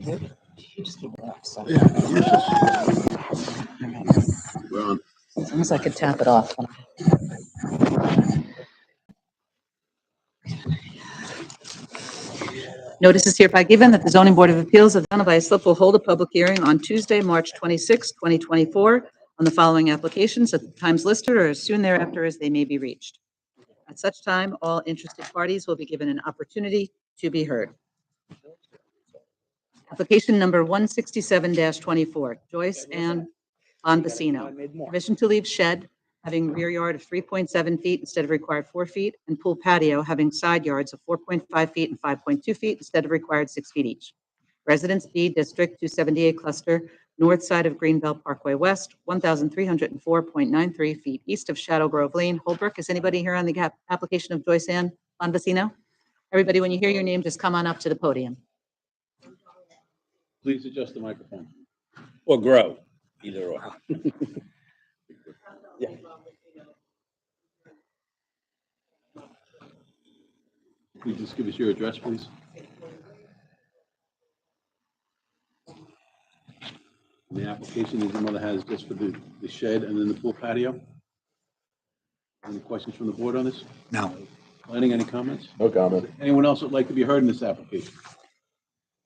You just keep it off. So. Yeah. We're on. As long as I could tap it off. Notice is hereby given that the Zoning Board of Appeals of the Town of Islip will hold a public hearing on Tuesday, March 26, 2024, on the following applications at the times listed or as soon thereafter as they may be reached. At such time, all interested parties will be given an opportunity to be heard. Application number 167-24, Joyce Ann Bonvicino. Permission to leave shed having rear yard of 3.7 feet instead of required 4 feet, and pool patio having side yards of 4.5 feet and 5.2 feet instead of required 6 feet each. Residence B, District 278 Cluster, north side of Greenbelt Parkway West, 1,304.93 feet east of Shadow Grove Lane, Holbrook. Is anybody here on the application of Joyce Ann Bonvicino? Everybody, when you hear your name, just come on up to the podium. Please adjust the microphone. Or grow, either or. Yeah. Please just give us your address, please. The application is the mother has just for the shed and then the pool patio. Any questions from the board on this? No. Planning, any comments? No comment. Anyone else would like to be heard in this application?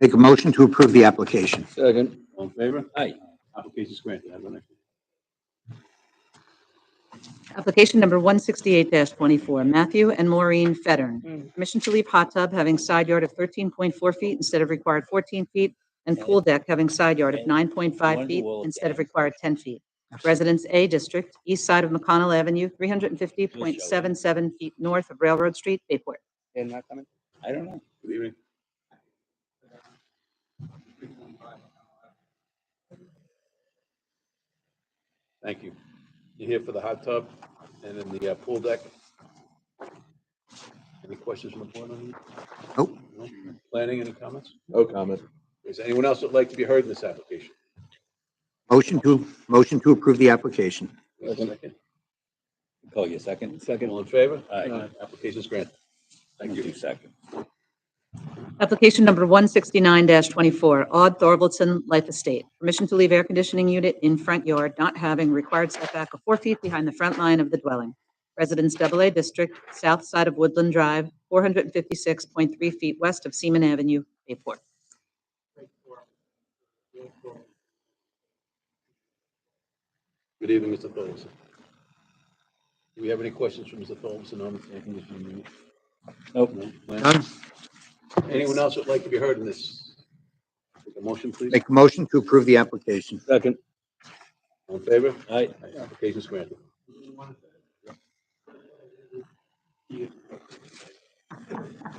Make a motion to approve the application. Second. All in favor? Aye. Application is granted. Have a nice day. Application number 168-24, Matthew and Maureen Fettern. Permission to leave hot tub having side yard of 13.4 feet instead of required 14 feet, and pool deck having side yard of 9.5 feet instead of required 10 feet. Residence A District, east side of McConnell Avenue, 350.77 feet north of Railroad Street, Bayport. And not coming? I don't know. Good evening. Thank you. You're here for the hot tub and then the pool deck. Any questions from the board on these? Nope. No? Planning, any comments? No comment. Is anyone else that would like to be heard in this application? Motion to approve the application. Second. Call you second. Second. All in favor? Aye. Application is granted. Thank you. Second. Application number 169-24, Odd Thorvaldson Life Estate. Permission to leave air conditioning unit in front yard not having required setback of 4 feet behind the front line of the dwelling. Residence AA District, south side of Woodland Drive, 456.3 feet west of Seaman Avenue, Bayport. Good evening, Mr. Thorlson. Do we have any questions from Mr. Thorlson on the air conditioning unit? Nope. No? Planning? None. Anyone else would like to be heard in this? Make a motion, please. Make a motion to approve the application. Second. All in favor? Aye. Application is granted.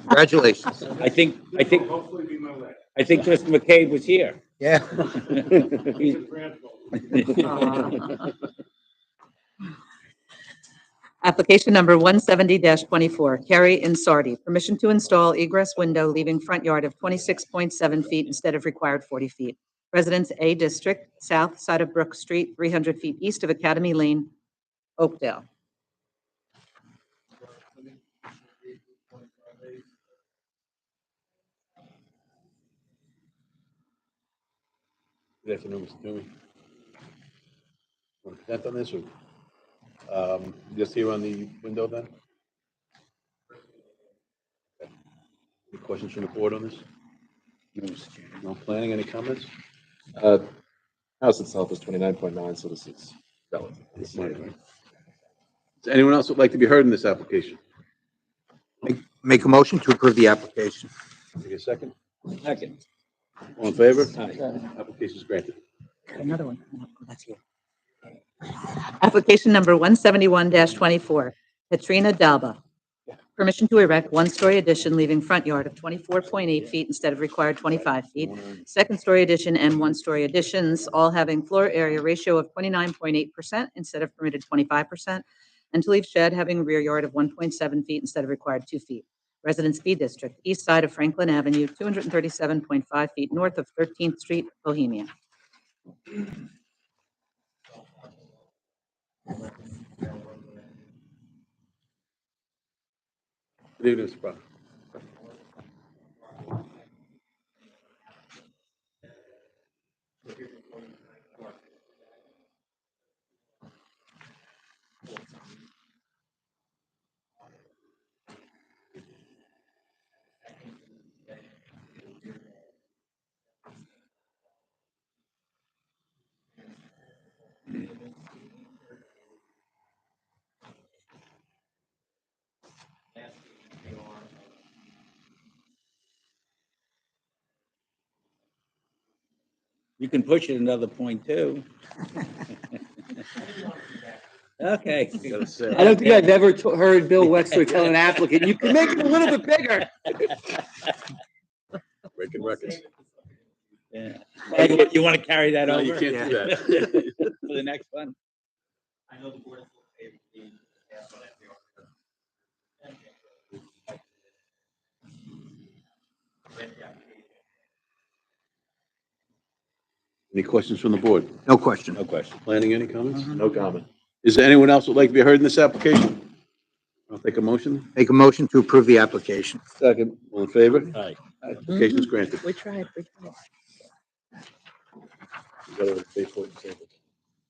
Congratulations. I think Mr. McCabe was here. Yeah. Application number 170-24, Kerry Insardi. Permission to install egress window leaving front yard of 26.7 feet instead of required 40 feet. Residence A District, south side of Brook Street, 300 feet east of Academy Lane, Oakdale. Good afternoon, Mr. Toomey. Want to present on this or just here on the window then? Okay. Any questions from the board on this? No planning, any comments? House itself is 29.9, so this is relative. Does anyone else would like to be heard in this application? Make a motion to approve the application. Take a second. Second. All in favor? Aye. Application is granted. Another one. Oh, that's you. Application number 171-24, Katrina Dalba. Permission to erect one-story addition leaving front yard of 24.8 feet instead of required 25 feet. Second-story addition and one-story additions, all having floor area ratio of 29.8% instead of permitted 25%, and to leave shed having a rear yard of 1.7 feet instead of required 2 feet. Residence B District, east side of Franklin Avenue, 237.5 feet north of 13th Street, Bohemia. Good evening, Mr. Brown. You can push it another point too. Okay. You gotta say. I don't think I've ever heard Bill Wexler tell an applicant, you can make it a little bit bigger. Breaking records. Yeah. You want to carry that No, over? you can't do that. For the next one? Any questions from the board? No question. No question. Planning, any comments? No comment. Is there anyone else who'd like to be heard in this application? I'll take a motion. Make a motion to approve the application. Second. All in favor? Aye. Application is granted. We tried. You gotta pay for it and save it.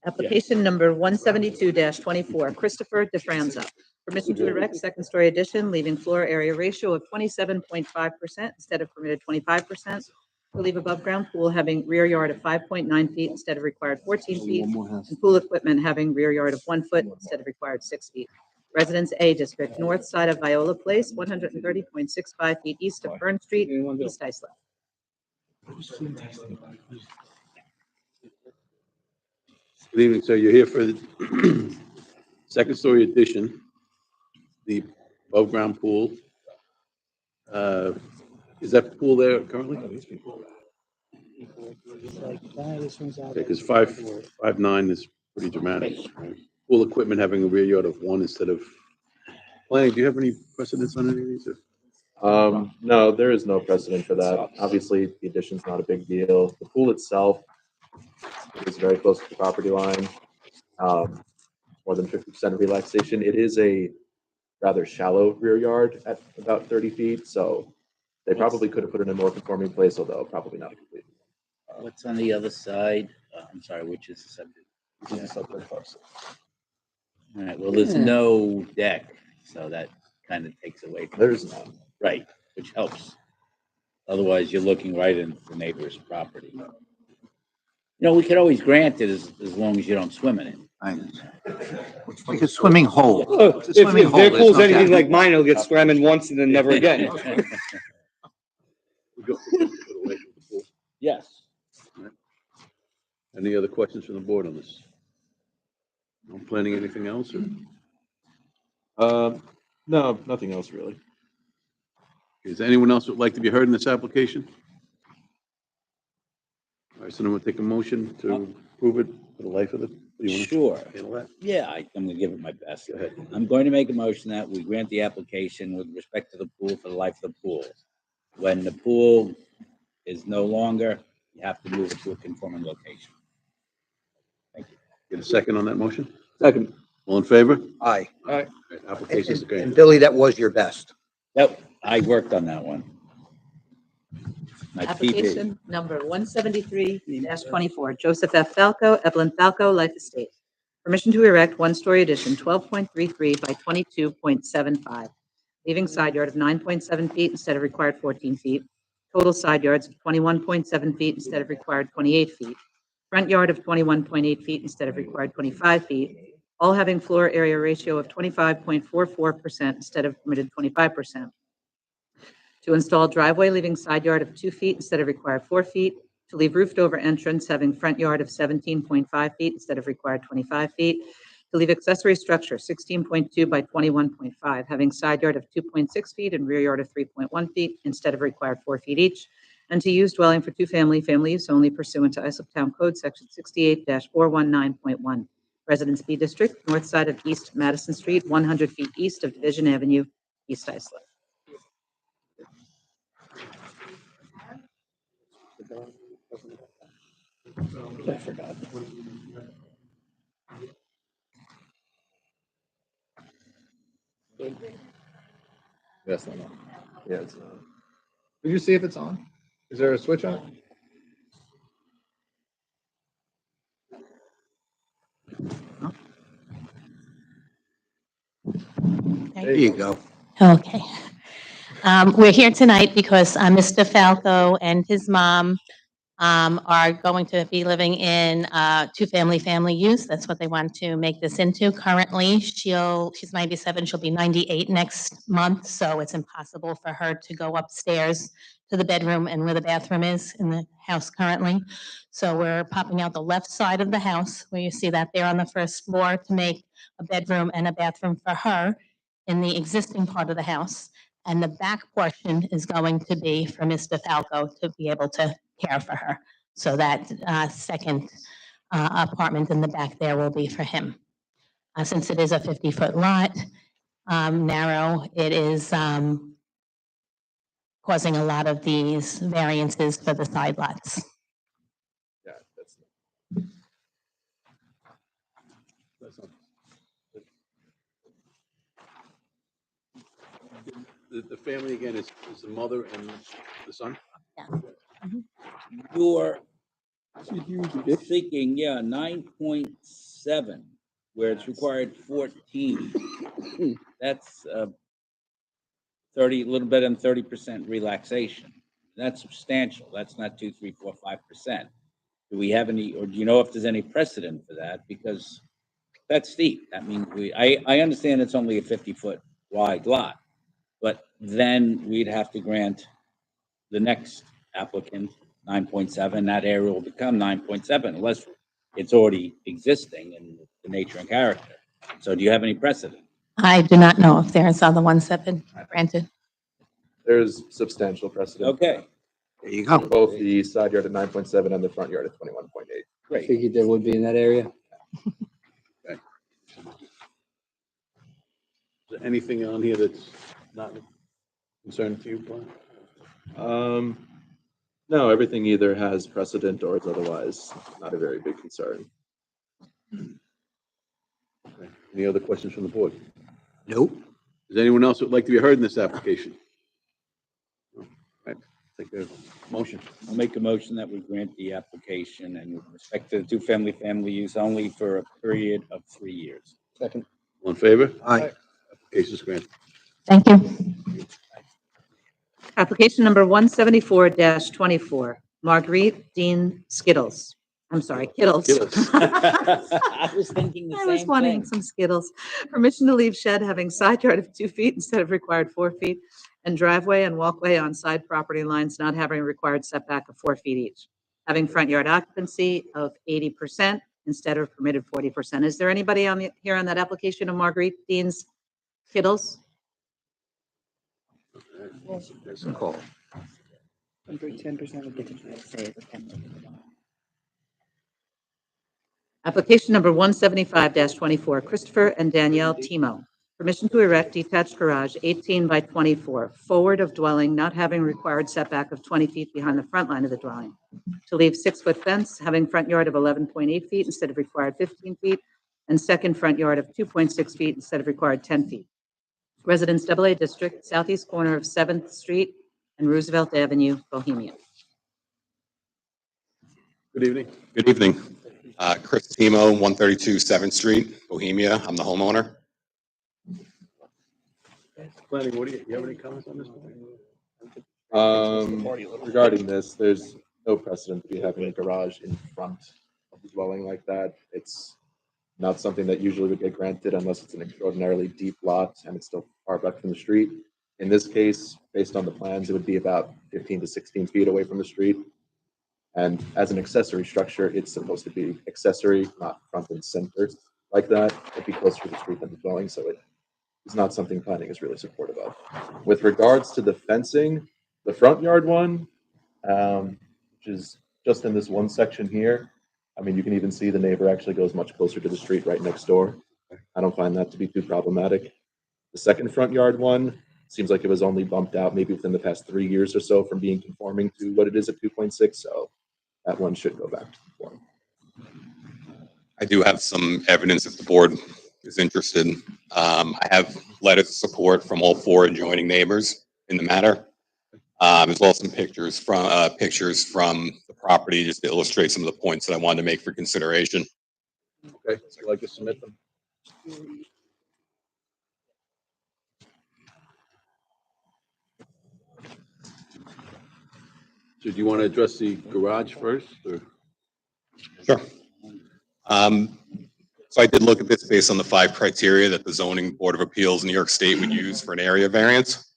Application number 172-24, Christopher DeFranza. Permission to erect second-story addition, leaving floor area ratio of 27.5% instead of permitted 25%. To leave above-ground pool having rear yard of 5.9 feet instead of required 14 feet. And pool equipment having rear yard of 1 foot instead of required 6 feet. Residence A District, north side of Viola Place, 130.65 feet east of Fern Street, East Islip. Good evening, sir. You're here for the second-story addition, the above-ground pool. Is that pool there currently? Because 5.9 is pretty dramatic. Right? Pool equipment having a rear yard of 1 instead of. Planning, do you have any precedents on any of these? No, there is no precedent for that. Obviously, the addition's not a big deal. The pool itself is very close to the property line. More than 50% relaxation. It is a rather shallow rear yard at about 30 feet, so they probably could have put it in a more conforming place, although probably not completely. What's on the other side? I'm sorry, which is the subject? All right, well, there's no deck, so that kind of takes away from. There's none. Right, which helps. Otherwise, you're looking right into the neighbor's property. You know, we could always grant it as long as you don't swim in it. It's like a swimming hole. Oh, It's a swimming if hole. their There's pool's no anything doubt. like mine, it'll get swam in once and then never again. We go away from the pool. Yes. Any other questions from the board on this? No planning anything else? Or No, nothing else really. is there anyone else who would like to be heard in this application? All right, so then we'll take a motion to approve it for the life of it. Do you want to Sure. handle that? Yeah, I'm gonna give it my best. Go ahead. I'm going to make a motion that we grant the application with respect to the pool for the life of the pool. When the pool is no longer, you have to move it to a conforming location. Thank you. Get a second on that motion? Second. All in favor? Aye. All right, application is And granted. Billy, that was your best. Yep, I worked on that one. My PB. Application number 173-24, Joseph F. Falco, Evelyn Falco, Life Estate. Permission to erect one-story addition, 12.33 by 22.75, leaving side yard of 9.7 feet instead of required 14 feet. Total side yards of 21.7 feet instead of required 28 feet. Front yard of 21.8 feet instead of required 25 feet. All having floor area ratio of 25.44% instead of permitted 25%. To install driveway leaving side yard of 2 feet instead of required 4 feet. To leave roofed over entrance having front yard of 17.5 feet instead of required 25 feet. To leave accessory structure 16.2 by 21.5, having side yard of 2.6 feet and rear yard of 3.1 feet instead of required 4 feet each. And to use dwelling for two-family, family use only pursuant to Islip Town Code Section 68-419.1. Residence B District, north side of East Madison Street, 100 feet east of Division Avenue, East Islip. I forgot. Yes, no. Yeah, it's not. Did you see if it's on? Is there a switch on it? There you go. Okay. We're here tonight because Mr. Falco and his mom are going to be living in family use. That's what they want to make this into. Currently, she's 97, she'll be 98 next month, so it's impossible for her to go upstairs to the bedroom and where the bathroom is in the house currently. So we're popping out the left side of the house, where you see that there on the first floor, to make a bedroom and a bathroom for her in the existing part of the house. And the back portion is going to be for Mr. Falco to be able to care for her. So that second apartment in the back there will be for him. Since it is a 50-foot lot, narrow, it is causing a lot of these variances for the side lots. Yeah, that's. The family again is the mother and the son? You're seeking, 9.7, where it's required 14. That's 30, a little bit than 30% relaxation. That's substantial. That's not 2, 3, 4, 5%. Do we have any, or do you know if there's any precedent for that? Because that's steep. That means I understand it's only a 50-foot wide lot, but then we'd have to grant the next applicant 9.7. That area will become 9.7 unless it's already existing in the nature and character. So do you have any precedent? I do not know if there's other ones that have been granted. There's substantial precedent. Okay, There you go. Both the side yard at 9.7 and the front yard at 21.8. I great. figured there would be in that area. Is there anything on here that's not concerning to you, Brian? No, everything either has precedent or is otherwise not a very big concern. Okay. Any other questions from the board? Nope. Is anyone else who would like to be heard in this application? No. Right. Take a motion. I'll make a motion that we grant the application and with respect to the family use only for a period of 3 years. Second. All in favor? Aye. Application is granted. Thank you. Application number 174-24, Marguerite Dean Skittles. I'm sorry, Kittles. Kittles. I was thinking the I was same wanting thing. some Skittles. Permission to leave shed having side yard of 2 feet instead of required 4 feet, and driveway and walkway on side property lines not having a required setback of 4 feet each. Having front yard occupancy of 80% instead of permitted 40%. Is there anybody here on that application of Marguerite Dean's Kittles? Call. 10% of Application number 175-24, Christopher and Danielle Timo. Permission to erect detached garage 18 by 24, forward of dwelling not having required setback of 20 feet behind the front line of the dwelling. To leave 6-foot fence, having front yard of 11.8 feet instead of required 15 feet, and second front yard of 2.6 feet instead of required 10 feet. Residence AA District, southeast corner of 7th Street and Roosevelt Avenue, Bohemia. Good evening. Good evening. Chris Timo, 132 7th Street, Bohemia. I'm the homeowner. Planning, what do you have any comments on this? Regarding this, there's no precedent to be having a garage in front of the dwelling like that. It's not something that usually would get granted unless it's an extraordinarily deep lot and it's still far back from the street. In this case, based on the plans, it would be about 15 to 16 feet away from the street. And as an accessory structure, it's supposed to be accessory, not front and center like that. It'd be closer to the street than the dwelling, so it's not something planning is really supportive of. With regards to the fencing, the front yard one, which is just in this one section here, I mean, you can even see the neighbor actually goes much closer to the street right next door. I don't find that to be too problematic. The second front yard one seems like it was only bumped out maybe within the past 3 years or so from being conforming to what it is at 2.6, so that one should go back to conform. I do have some evidence if the board is interested. I have letters of support from all 4 adjoining neighbors in the matter, as well as some pictures from the property just to illustrate some of the points that I wanted to make for consideration. Okay, so you'd like to submit them? So do you want to address the garage first, or? Sure. So I did look at this based on the 5 criteria that the Zoning Board of Appeals in New York State would use for an area variance.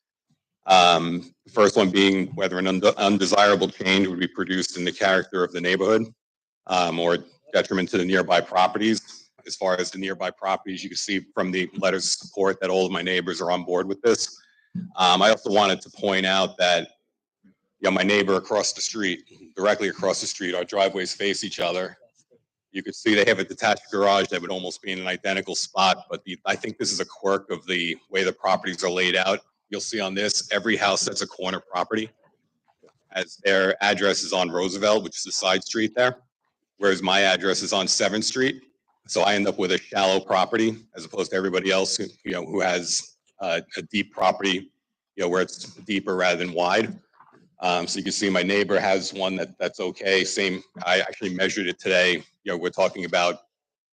The first one being whether an undesirable change would be produced in the character of the neighborhood, or detriment to the nearby properties. As far as the nearby properties, you can see from the letters of support that all of my neighbors are on board with this. I also wanted to point out that, my neighbor across the street, directly across the street, our driveways face each other. You could see they have a detached garage that would almost be in an identical spot, but I think this is a quirk of the way the properties are laid out. You'll see on this, every house that's a corner property, as their address is on Roosevelt, which is the side street there, whereas my address is on 7th Street. So I end up with a shallow property as opposed to everybody else who has a deep property, where it's deeper rather than wide. So you can see my neighbor has one that's okay. Same, I actually measured it today. We're talking about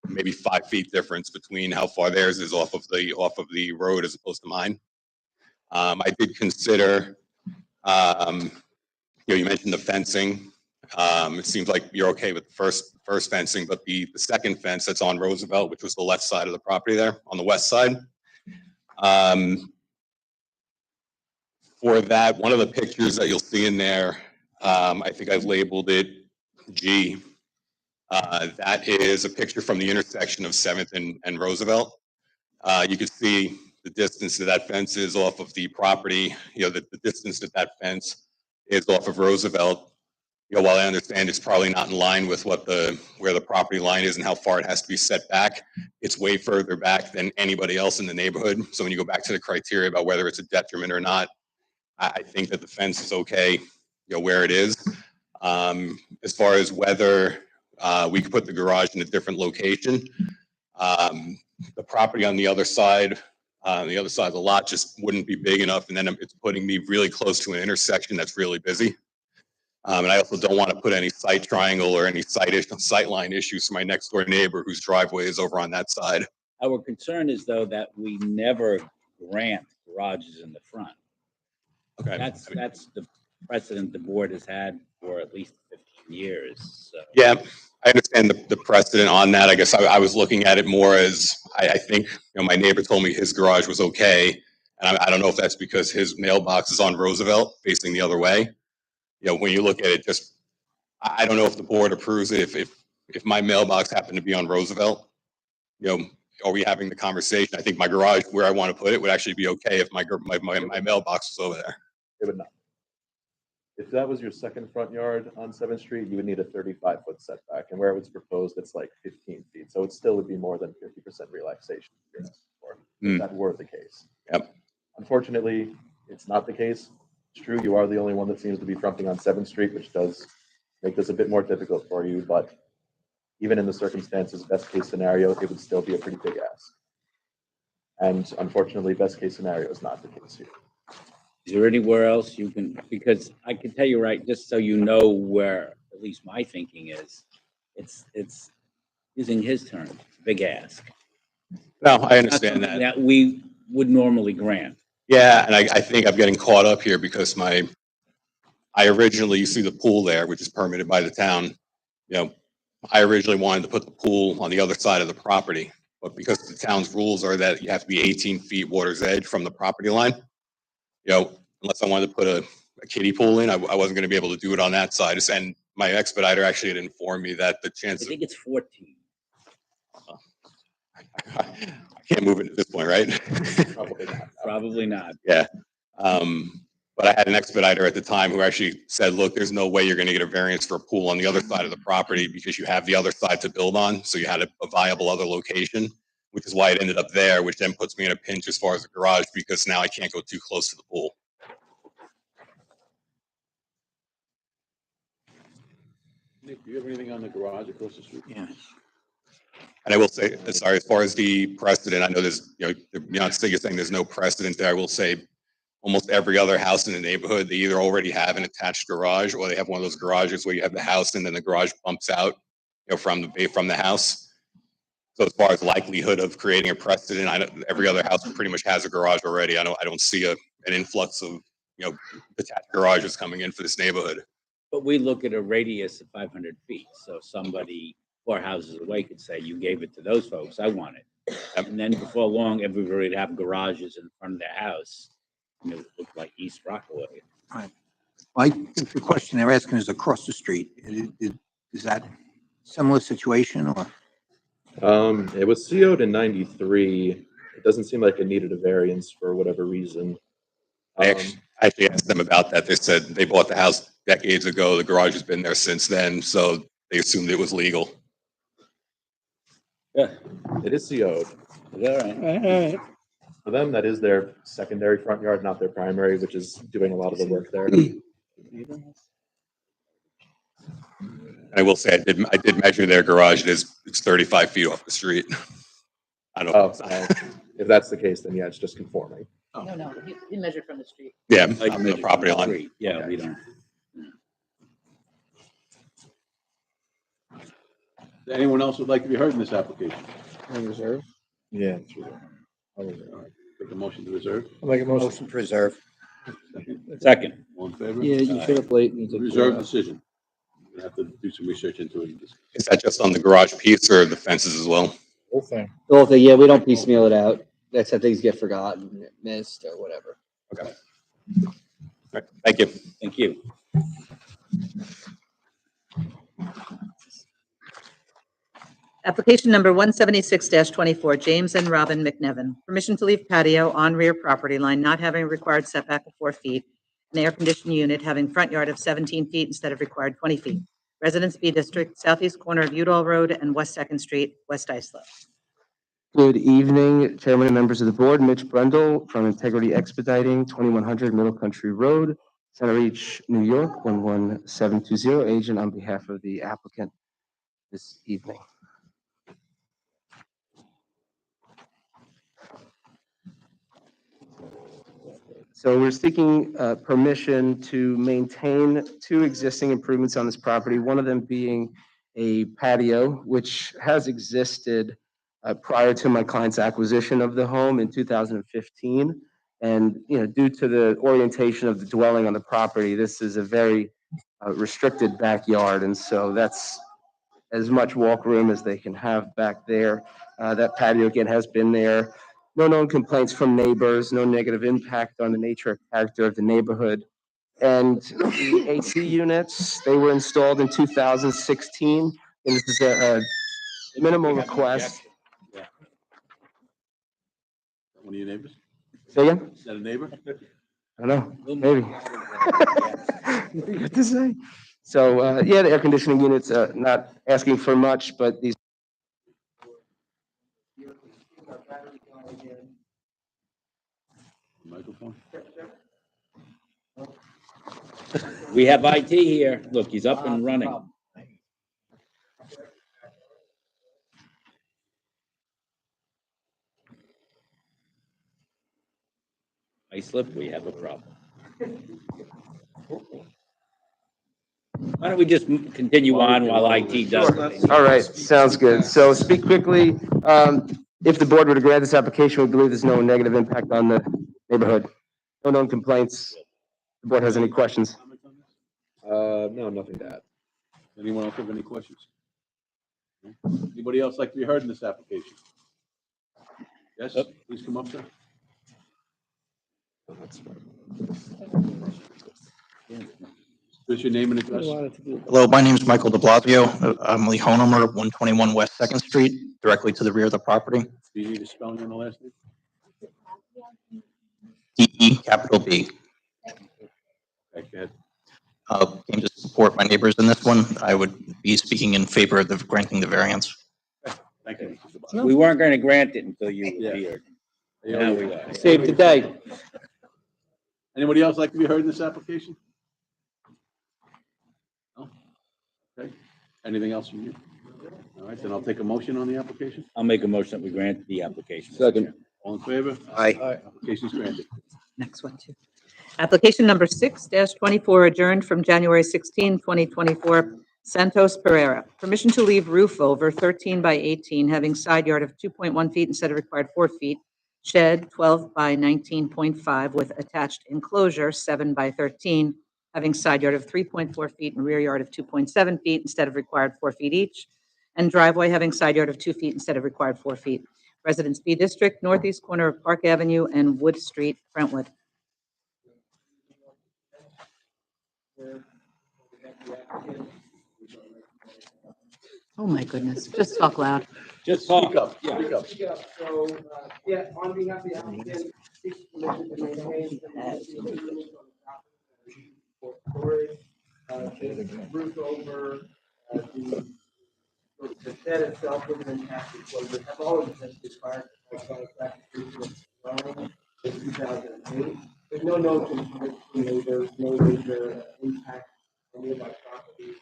maybe 5 feet difference between how far theirs is off of the road as opposed to mine. I did consider, you mentioned the fencing. It seems like you're okay with the first fencing, but the second fence that's on Roosevelt, which was the left side of the property there on the west side. For that, one of the pictures that you'll see in there, I think I've labeled it G. That is a picture from the intersection of 7th and Roosevelt. You can see the distance that that fence is off of the property, the distance that fence is off of Roosevelt. While I understand it's probably not in line with where the property line is and how far it has to be set back, it's way further back than anybody else in the neighborhood. So when you go back to the criteria about whether it's a detriment or not, I think that the fence is okay, where it is. As far as whether we could put the garage in a different location, the property on the other side of the lot just wouldn't be big enough, and then it's putting me really close to an intersection that's really busy. And I also don't want to put any sight triangle or any sight line issues for my next door neighbor whose driveway is over on that side. Our concern is though that we never grant garages in the front. Okay. That's the precedent the board has had for at least 15 years. So. Yeah, I understand the precedent on that. I guess I was looking at it more as I think, my neighbor told me his garage was okay. And I don't know if that's because his mailbox is on Roosevelt facing the other way. When you look at it, I don't know if the board approves it. If my mailbox happened to be on Roosevelt, are we having the conversation? I think my garage where I want to put it would actually be okay if my mailbox was over there. It would not. If that was your second front yard on 7th Street, you would need a 35-foot setback, and where it was proposed, it's like 15 feet. So it still would be more than 50% relaxation if that were the case. Yep. Unfortunately, it's not the case. It's true, you are the only one that seems to be fronting on 7th Street, which does make this a bit more difficult for you, but even in the circumstances, best case scenario, it would still be a pretty big ask. And unfortunately, best case scenario is not the case here. Is there anywhere else you can, because I can tell you right, just so you know where at least my thinking is, it's using his term, big ask. No, I understand that. That we would normally grant. Yeah, and I think I'm getting caught up here because I originally, you see the pool there, which is permitted by the town. I originally wanted to put the pool on the other side of the property, but because the town's rules are that you have to be 18 feet water's edge from the property line, unless I wanted to put a kiddie pool in, I wasn't going to be able to do it on that side. And my expediter actually had informed me that the chance I think it's 14. I can't move it at this point, right? Probably not. Probably not. Yeah. But I had an expediter at the time who actually said, look, there's no way you're going to get a variance for a pool on the other side of the property because you have the other side to build on. So you had a viable other location, which is why it ended up there, which then puts me in a pinch as far as the garage because now I can't go too close to the pool. Nick, do you have anything on the garage across the street? Yeah. And I will say, sorry, as far as the precedent, I know there's, you're not saying there's no precedent there. I will say almost every other house in the neighborhood, they either already have an attached garage or they have one of those garages where you have the house and then the garage bumps out, from the house. So as far as likelihood of creating a precedent, every other house pretty much has a garage already. I don't see an influx of, detached garages coming in for this neighborhood. But we look at a radius of 500 feet, so somebody 4 houses away could say, you gave it to those folks, I want it. And then before long, everybody would have garages in front of their house, and it would look like East Rockaway. I think the question they're asking is across the street. Is that similar situation or? It was CO'd in '93. It doesn't seem like it needed a variance for whatever reason. I actually asked them about that. They said they bought the house decades ago. The garage has been there since then, so they assumed it was legal. Yeah, It is CO'd. is that right? For them, that is their secondary front yard, not their primary, which is doing a lot of the work there. I will say I did measure their garage. It's 35 feet off the street. I don't Oh, know. if that's the case, then yeah, it's just conforming. No, he measured from the street. Yeah, Like on the property line. street. Yeah, Okay. we don't. Anyone else would like to be heard in this application? Reserve? Yeah. it's reserve. All right, take a motion to reserve. I'll make a motion. Motion to reserve. Second. All in favor? Yeah, you should have blatant. Reserve decision. We're gonna have to do some research into it. Is that just on the garage piece or the fences as well? Whole thing. The whole thing, yeah, we don't piecemeal it out. That's how things get forgotten, missed, or whatever. Okay. All right, thank you. Thank you. Application number 176-24, James and Robin McNevin. Permission to leave patio on rear property line, not having a required setback of 4 feet. An air conditioned unit having front yard of 17 feet instead of required 20 feet. Residence B District, southeast corner of Udall Road and West 2nd Street, West Islip. Good evening, Chairman and members of the board. Mitch Brundle from Integrity Expediting, 2100 Middle Country Road, Center Reach, New York, 11720, agent on behalf of the applicant this evening. So we're seeking permission to maintain 2 existing improvements on this property, one of them being a patio, which has existed prior to my client's acquisition of the home in 2015. And, due to the orientation of the dwelling on the property, this is a very restricted backyard. And so that's as much walk room as they can have back there. That patio, again, has been there. No known complaints from neighbors, no negative impact on the nature or character of the neighborhood. And the AC units, they were installed in 2016. And this is a minimal request. One of your neighbors? Say again? Is that a neighbor? I don't know, maybe. Good to say. So, yeah, the air conditioning units, not asking for much, but these. Microphone? We have IT here. Look, he's up and running. Islip, we have a problem. Why don't we just continue on while IT does it? All right, sounds good. So speak quickly. If the board were to grant this application, we believe there's no negative impact on the neighborhood. No known complaints. The board has any questions? No, nothing to add. Anyone else have any questions? Anybody else like to be heard in this application? Yes, please come up, sir. What's your name and address? Hello, my name is Michael de Blasio. I'm the homeowner of 121 West 2nd Street, directly to the rear of the property. Do you need a spelling on the last name? DE, capital B. Okay, go ahead. Came to support my neighbors in this one. I would be speaking in favor of the granting the variance. Thank you. We weren't going to grant it until you Yeah. appeared. Yeah. Now we are. Save the day. Anybody else like to be heard in this application? No? Okay. Anything else from you? All right, then I'll take a motion on the application. I'll make a motion that we grant the application. Second. All in favor? Aye. Application's granted. Next one, too. Application number 6-24, adjourned from January 16, 2024, Santos Pereira. Permission to leave roof over 13 by 18, having side yard of 2.1 feet instead of required 4 feet. Shed 12 by 19.5 with attached enclosure 7 by 13, having side yard of 3.4 feet and rear yard of 2.7 feet instead of required 4 feet each, and driveway having side yard of 2 feet instead of required 4 feet. Residence B District, northeast corner of Park Avenue and Wood Street, Brentwood. Oh, my goodness, just talk loud. Just talk. Speak up, Yeah. speak up. So, yeah, on behalf of the applicant, seek permission to maintain for storage, the roof over, the shed itself with an attached enclosure have always been required in 2008. There's no notion to neighbors, no major impact on nearby properties.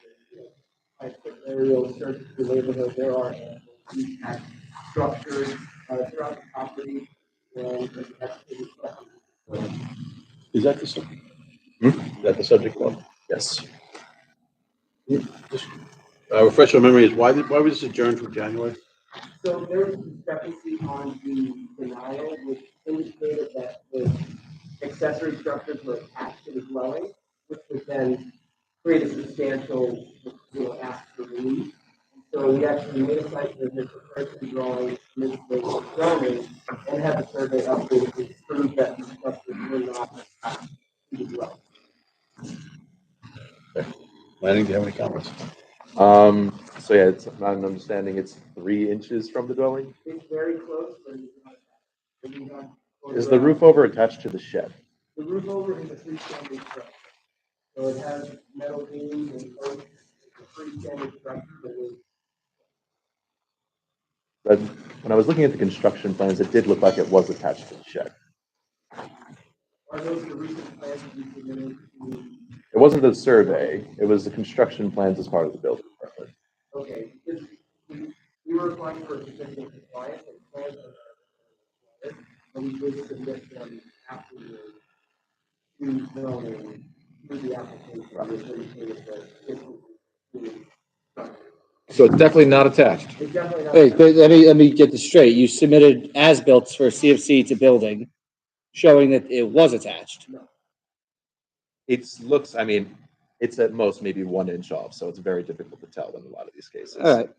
I put aerial search the neighborhood, there are impact structures throughout the property. And Is that the subject? Is that the subject one? Yes. Refresh our memory is why was this adjourned from January? So there was a discrepancy on the denial, which indicated that the accessory structures were attached to the dwelling, which would then create a substantial, ask for relief. So we actually made a site visit, prepared some drawings, submitted the zoning, and had the survey updated to prove that the structures were not attached to the dwelling. Lanning, do you have any comments? So yeah, it's not an understanding, it's 3 inches from the dwelling. It's very close, but it's not. Is the roof over attached to the shed? The roof over is a freestanding structure. So it has metal beams and posts. It's a freestanding structure that is. But when I was looking at the construction plans, it did look like it was attached to the shed. Are those the recent plans that you submitted to? It wasn't the survey, it was the construction plans as part of the building permit. Okay, because we were applying for a certificate of compliance and plans are required, and we did submit them after the zoning through the application, which indicated that So it's definitely not attached. it's definitely not. Wait, but let me get this straight. You submitted as-built for CFC to building, showing that it was attached. I mean, it's at most maybe 1 inch off, so it's very difficult to tell in a lot of these cases. All right.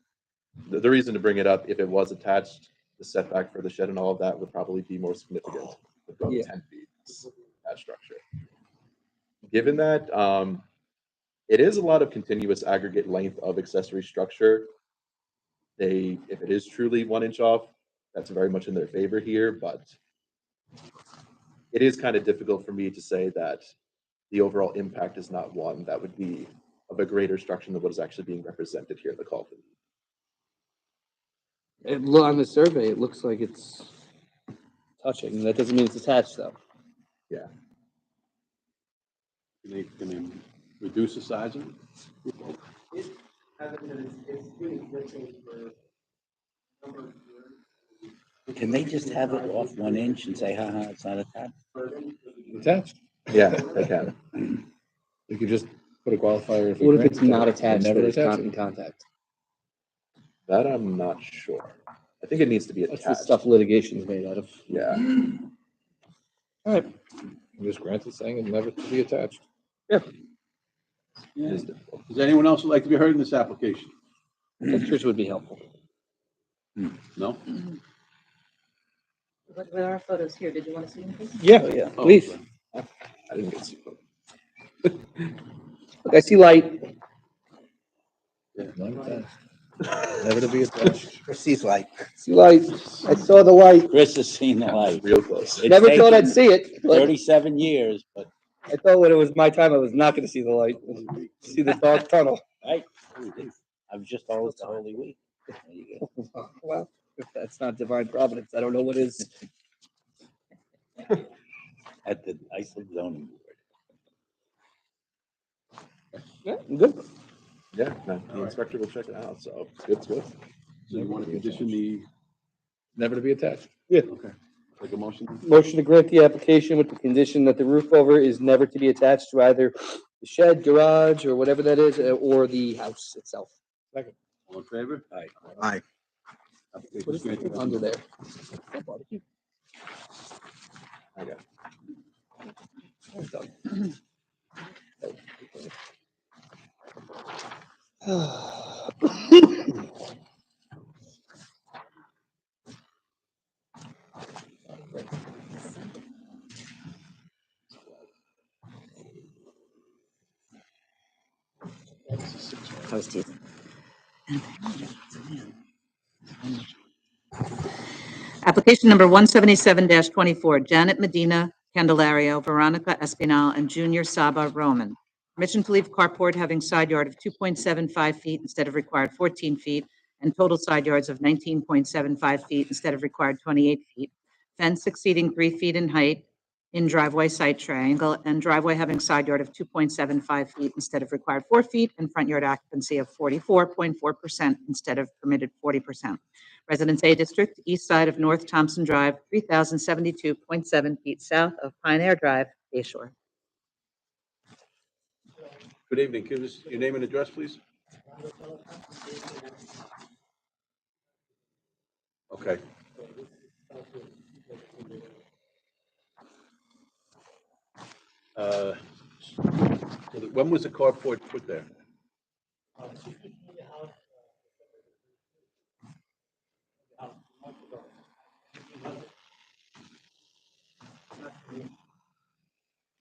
The reason to bring it up, if it was attached, the setback for the shed and all of that would probably be more significant. Would go to Yeah. 10 feet, that structure. Given that, it is a lot of continuous aggregate length of accessory structure. If it is truly 1 inch off, that's very much in their favor here, but it is kind of difficult for me to say that the overall impact is not one that would be of a greater structure than what is actually being represented here in the Colton. On the survey, it looks like it's touching. That doesn't mean it's attached, though. Yeah. Can they reduce the size of it? It hasn't been, it's been existing for a number of years. Can they just have it off 1 inch and say, haha, it's not attached? Attached. Yeah, they can. You could just put a qualifier. If you What if grant it's it, not but attached, never but it's attach not it. in contact? That I'm not sure. I think it needs to be That's the attached. stuff litigation's made out of. Yeah. All right. You just grant it saying it's never to be attached. Yeah. Does anyone else would like to be heard in this application? Pictures would be helpful. No? What are our photos here? Did you want to see them, please? Yeah, Oh, please. sorry. I didn't get to see it. Look, I see light. Yeah. Not attached. Never to be attached. Christie's like, See light. I saw the light. Chris has seen the light. Real close. It's Never thought I'd taken see it, but 37 years, but I thought when it was my time, I was not gonna see the light. See the dark tunnel. right. I was just always the Holy Week. There you go. Well, if that's not divine providence, I don't know what is. At the Iceland zoning board. Yeah, I'm good. Yeah, no, the inspector will check it out, so it's good. So you want to condition the, Never to be attached. okay, take a motion? Motion to grant the application with the condition that the roof over is never to be attached to either the shed, garage, or whatever that is, or the house itself. All in favor? Aye. aye. Application What is is that granted. under there? I got it. Done. Toasties. Application number 177-24, Janet Medina Candelario, Veronica Espinal, and Junior Saba Roman. Permission to leave carport having side yard of 2.75 feet instead of required 14 feet, and total side yards of 19.75 feet instead of required 28 feet. Fence exceeding 3 feet in height in driveway site triangle, and driveway having side yard of 2.75 feet instead of required 4 feet, and front yard occupancy of 44.4% instead of permitted 40%. Residence A District, east side of North Thompson Drive, 3,072.7 feet south of Pioneer Drive, Bay Shore. Good evening. Give us your name and address, please. Okay. When was the carport put there?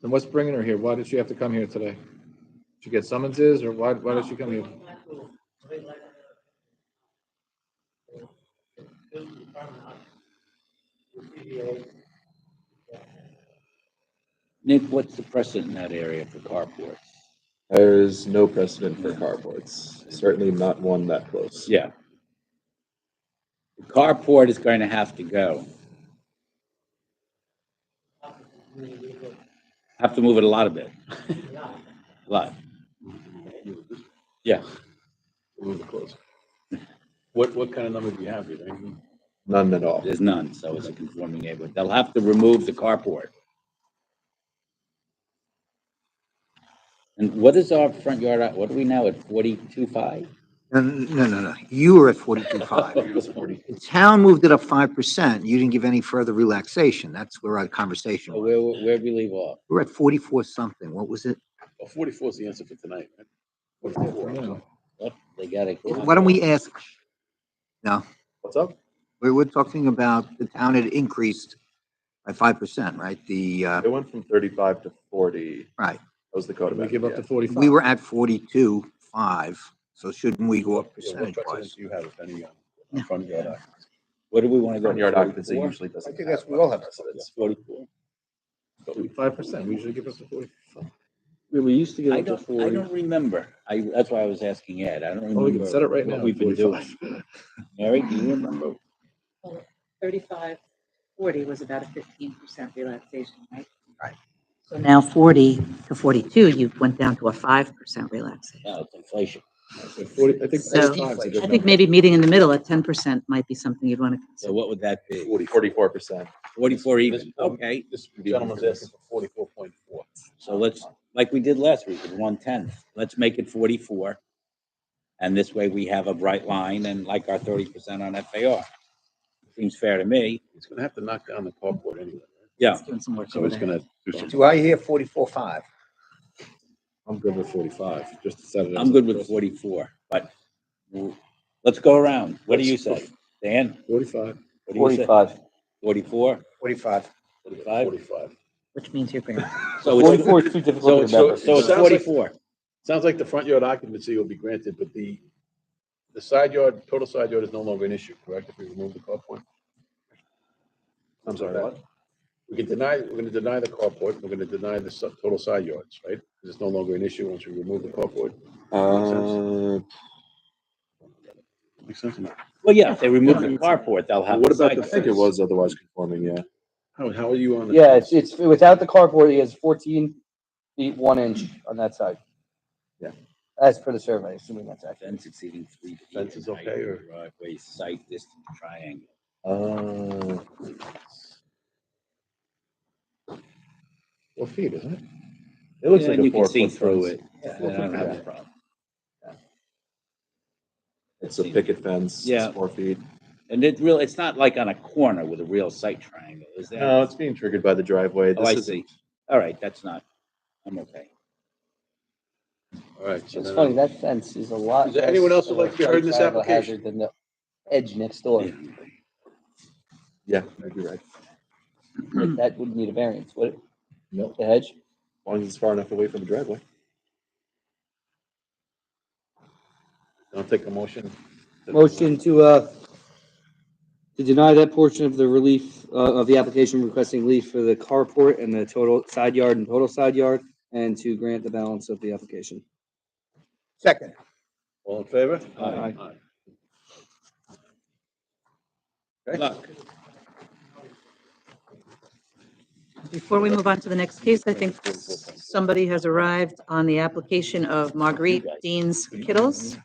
And what's bringing her here? Why did she have to come here today? Did she get summonses or why did she come here? Nick, what's the precedent in that area for carports? There's no precedent for carports, certainly not one that close. Yeah. The carport is going to have to go. Have to move it a lot a bit. A lot. Yeah. Move it closer. What kind of number do you have here? None at all. There's none, so it's a conforming neighborhood. They'll have to remove the carport. And what is our front yard, what are we now at, 42.5? No. You were at 42.5. The town moved it up 5%. You didn't give any further relaxation. That's where our conversation So was. where'd we leave off? We're at 44 something. What was it? Well, 44 is the answer for tonight, right? 44. Yep, they got it. Why don't we ask? No, What's up? we're talking about the town had increased by 5%, right? It went from 35 to 40. Right. That was the code We amendment. give up to yeah. 45. We were at 42.5, so shouldn't we go up What percentage precedent wise? do you have, if any, on front yard occupancy? What do we want to go? Front yard 44? occupancy usually doesn't. I think that's, we all have precedence. 44. 5%. We usually give up to 45. We used to get I up to don't, I 40. don't remember. that's why I was asking Ed. I don't remember. Oh, we can set it right what now. We've been 45. doing. Mary, do you remember? 35-40 was about a 15% relaxation, right? Right. So now 40 to 42, you went down to a 5% relaxation. No, it's inflation. I said 40, I think So, 45 is a good I think number. maybe meeting in the middle at 10% might be something you'd want to So consider. what would that be? 44%. 44 This- even, okay. This gentleman's asking for 44.4. So let's, like we did last week with 110, let's make it 44. And this way we have a bright line and like our 30% on FAR. Seems fair to me. He's gonna have to knock down the carport anyway. Yeah. Doing some work So over it's there. gonna do some. Do I hear 44.5? I'm good with 45, just to set it. I'm good with 44, but let's go around. What do you say? Dan? 45. What do you say? 45. 44? 45. 45? 45. Which means you're great. So it's, 44 is too difficult to remember. so it's Sounds like- 44. Sounds like the front yard occupancy will be granted, but the side yard, total side yard is no longer an issue, correct? If we remove the carport? I'm sorry, what? We're gonna deny the carport, we're gonna deny the total side yards, right? Because it's no longer an issue once we remove the carport. Makes sense or not? Well, yeah, if they remove the carport, they'll have. What the about side the fence? It yards. was otherwise conforming, yeah. How are you on the? Yeah, it's without the carport, he has 14 feet, 1 inch on that side. Yeah. As per the survey, assuming that's accurate. Fence exceeding 3 feet. Fence is in height, okay, or- Driveway, site distance triangle. 4 feet, isn't it? It looks Yeah, like and a you can see 4-foot through fence. it. I don't have a problem. It's a picket fence. Yeah. It's 4 feet. And it's not like on a corner with a real site triangle, is there? No, it's being triggered by the driveway. Oh, I This see. isn't. All right, I'm okay. All right. so It's then- funny, that fence is a lot. Is there anyone less else who'd like to be heard in this of a application? hazard than the edge next door. Yeah, maybe right. Like, that would need a variance, would it? Nope. The hedge? As long as it's far enough away from the driveway. I'll take a motion. Motion to deny that portion of the relief, of the application requesting relief for the carport and the total side yard and total side yard, and to grant the balance of the application. Second. All in favor? Aye. Okay. Look, Before we move on to the next case, I think somebody has arrived on the application of Marguerite Deans Kittles.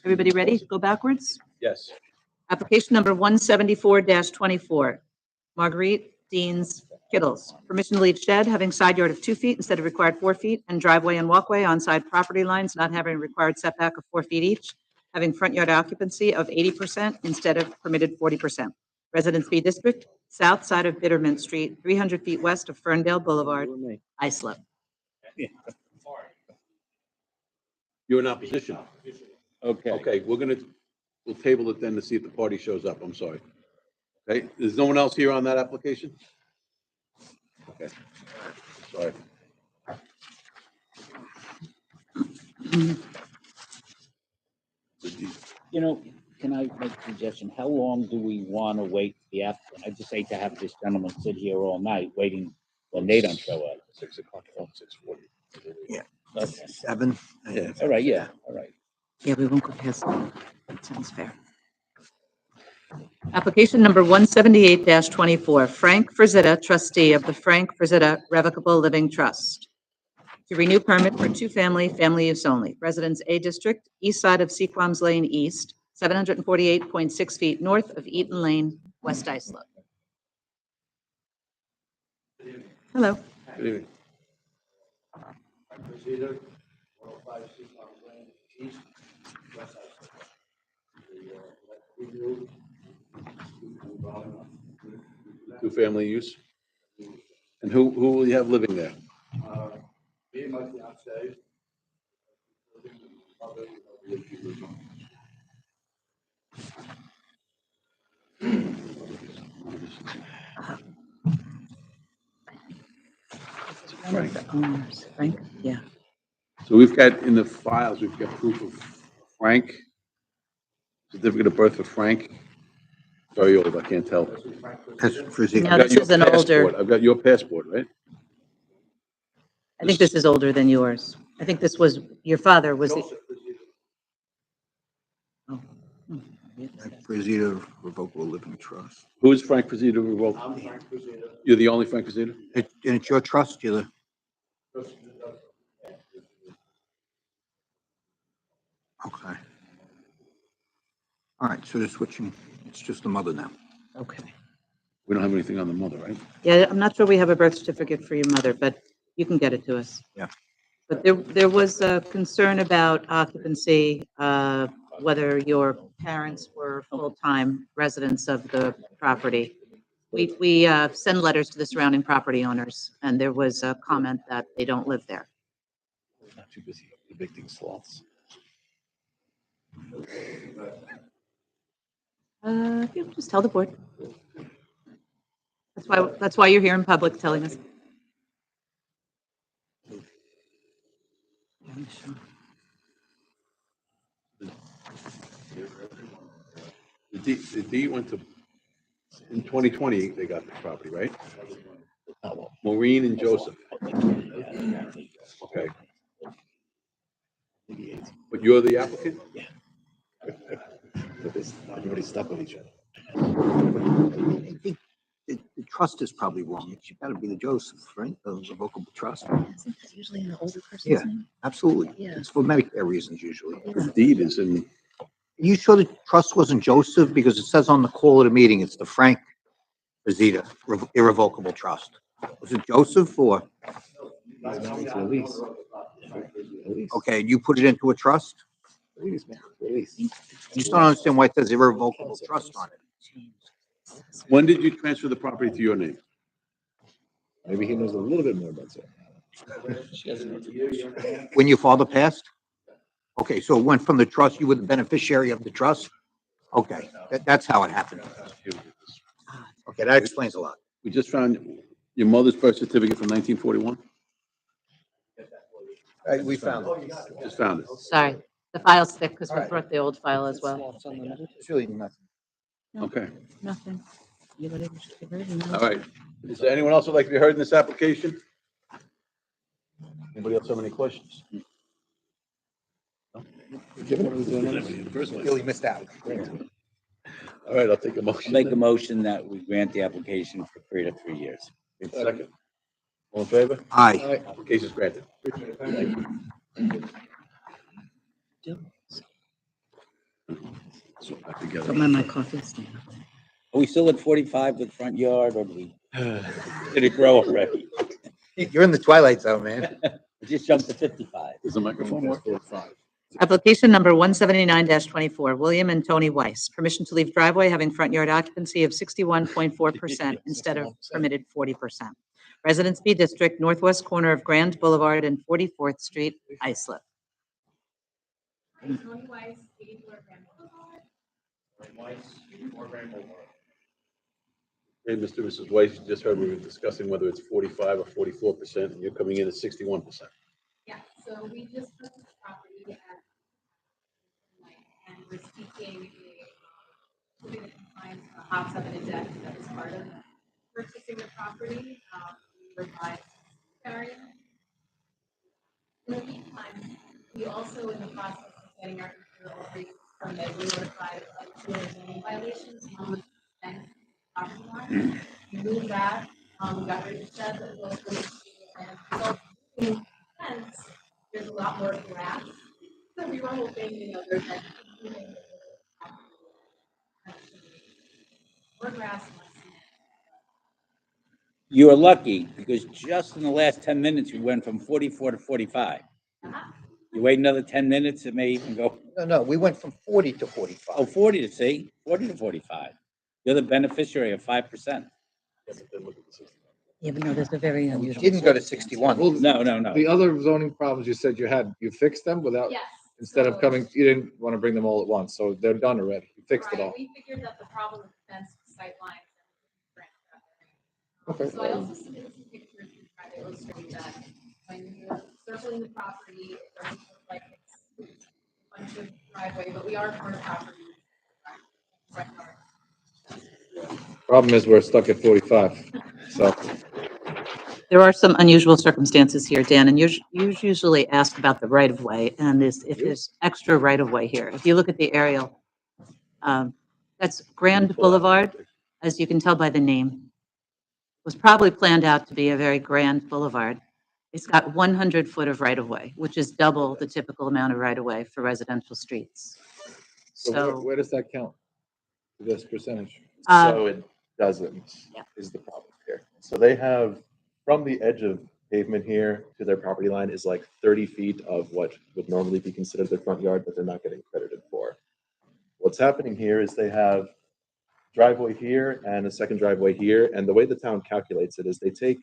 Everybody ready? Go backwards. Yes. Application number 174-24. Marguerite Deans Kittles. Permission to leave shed having side yard of 2 feet instead of required 4 feet, and driveway and walkway on side property lines not having required setback of 4 feet each, having front yard occupancy of 80% instead of permitted 40%. Residence B District, south side of Bitterman Street, 300 feet west of Ferndale Boulevard, Islip. You're in opposition. okay. Okay, we'll table it then to see if the party shows up. I'm sorry. Okay, there's no one else here on that application? Okay, sorry. You know, can I make a suggestion? How long do we want to wait the applicant? I just hate to have this gentleman sit here all night waiting when they don't show up. 6 o'clock, 6:40. Okay. 7. Yeah. All right, yeah, all right. Yeah, we won't go past that. That sounds fair. Application number 178-24, Frank Frazetta, trustee of the Frank Frazetta Revocable Living Trust. To renew permit for two-family, family use only. Residence A District, east side of Sequoms Lane East, 748.6 feet north of Eaton Lane, West Islip. Hello. Good evening. Two-family use? And who will you have living there? Me and my fiance. Frank. The owners, Frank, yeah. So we've got in the files, we've got proof of Frank, certificate of birth for Frank. Very old, I can't tell. That's Frazetta. No, I've got this your is an older- passport. I've got your passport, right? I think this is older than yours. I think this was, your father was the. Oh, hmm. Frazetta Revocable Living Trust. Who is Frank Frazetta revoked? I'm Frank Frazetta. You're the only Frank Frazetta? And it's your trust, you're the, okay. All right, so they're switching, it's just the mother now. Okay. We don't have anything on the mother, right? Yeah, I'm not sure we have a birth certificate for your mother, but you can get it to us. Yeah. But there was a concern about occupancy, whether your parents were full-time residents of the property. We send letters to the surrounding property owners, and there was a comment that they don't live there. Not too busy evicting sloths. Yeah, just tell the board. That's why you're here in public telling us. Yeah, sure. The D went to, in 2020, they got the property, right? Maureen and Joseph. Okay. But you're the applicant? Yeah. Everybody's stuck with each other. I think the trust is probably wrong. It's got to be the Joseph, right? The revocable trust. Isn't this usually an older person's Yeah. name? Absolutely. Yeah. It's for Medicare reasons usually. The deed is in, You sure the trust wasn't Joseph? Because it says on the call of the meeting, it's the Frank Frazetta Irrevocable Trust. Was it Joseph or, Release. okay, you put it into a trust? Release, man. Release. I just don't understand why it says irrevocable trust on it. when did you transfer the property to your name? Maybe he knows a little bit more about that. When your father passed? Okay, so it went from the trust, you were the beneficiary of the trust? Okay, that's how it happened. Okay, that explains a lot. We just found your mother's birth certificate from 1941? We found it. Just found it. Sorry, the file's thick because All we right. brought the old file as well. It's really nothing. Okay, Nothing. Anybody wish to be heard? No. all right. Is there anyone else who'd like to be heard in this application? Anybody else have any questions? Really missed out. All right, I'll take a motion. Make a motion that we grant the application for a period of 3 years. Second. All in favor? Aye. Application is granted. So back together. My coffee stand. Are we still at 45 with front yard or did it grow already? You're in the twilight zone, man. It just jumped to 55. Does the microphone work? Application number 179-24, William and Tony Weiss. Permission to leave driveway having front yard occupancy of 61.4% instead of permitted 40%. Residence B District, northwest corner of Grand Boulevard and 44th Street, Islip. Hey, Mr. and Mrs. Weiss, you just heard we were discussing whether it's 45 or 44%, and you're coming in at 61%. Yeah, so we just purchased the property and we're seeking a certificate of compliance for a hot tub and a deck that was part of purchasing the property. We revised the area. In the meantime, we also in the process of getting our imperial permit, we notified of two zoning violations. One was fence property line. We moved that, we got rid of the shed that was going to be, and fence, there's a lot more grass. So we were hoping, there's like more grass. You are lucky because just in the last 10 minutes, you went from 44 to 45. You wait another 10 minutes, it may even go, No, we went from 40 to 45. oh, 40 to see, 40 to 45. You're the beneficiary of 5%. Yeah, but no, there's a very We unusual. didn't go to 61. No. The other zoning problems you said you had, you fixed them without, Yes. instead of so- coming, you didn't want to bring them all at once, so they're done already. You fixed it Right, all. we figured that the problem with the fence was sight lines. Okay. So I also submitted some pictures to try to illustrate that when you're circling the property, it doesn't look like it's a bunch of driveway, but we are part of property. Front yard. Problem is, we're stuck at 45, so. There are some unusual circumstances here, Dan, and you usually ask about the right-of-way, and if there's extra right-of-way here. If you look at the aerial, that's Grand Boulevard, as you can tell by the name. Was probably planned out to be a very grand boulevard. It's got 100 foot of right-of-way, which is double the typical amount of right-of-way for residential streets. So So, where does that count? This percentage? So it doesn't, Yeah. is the problem here. So they have, from the edge of pavement here to their property line is like 30 feet of what would normally be considered their front yard, but they're not getting credited for. What's happening here is they have driveway here and a second driveway here, and the way the town calculates it is they take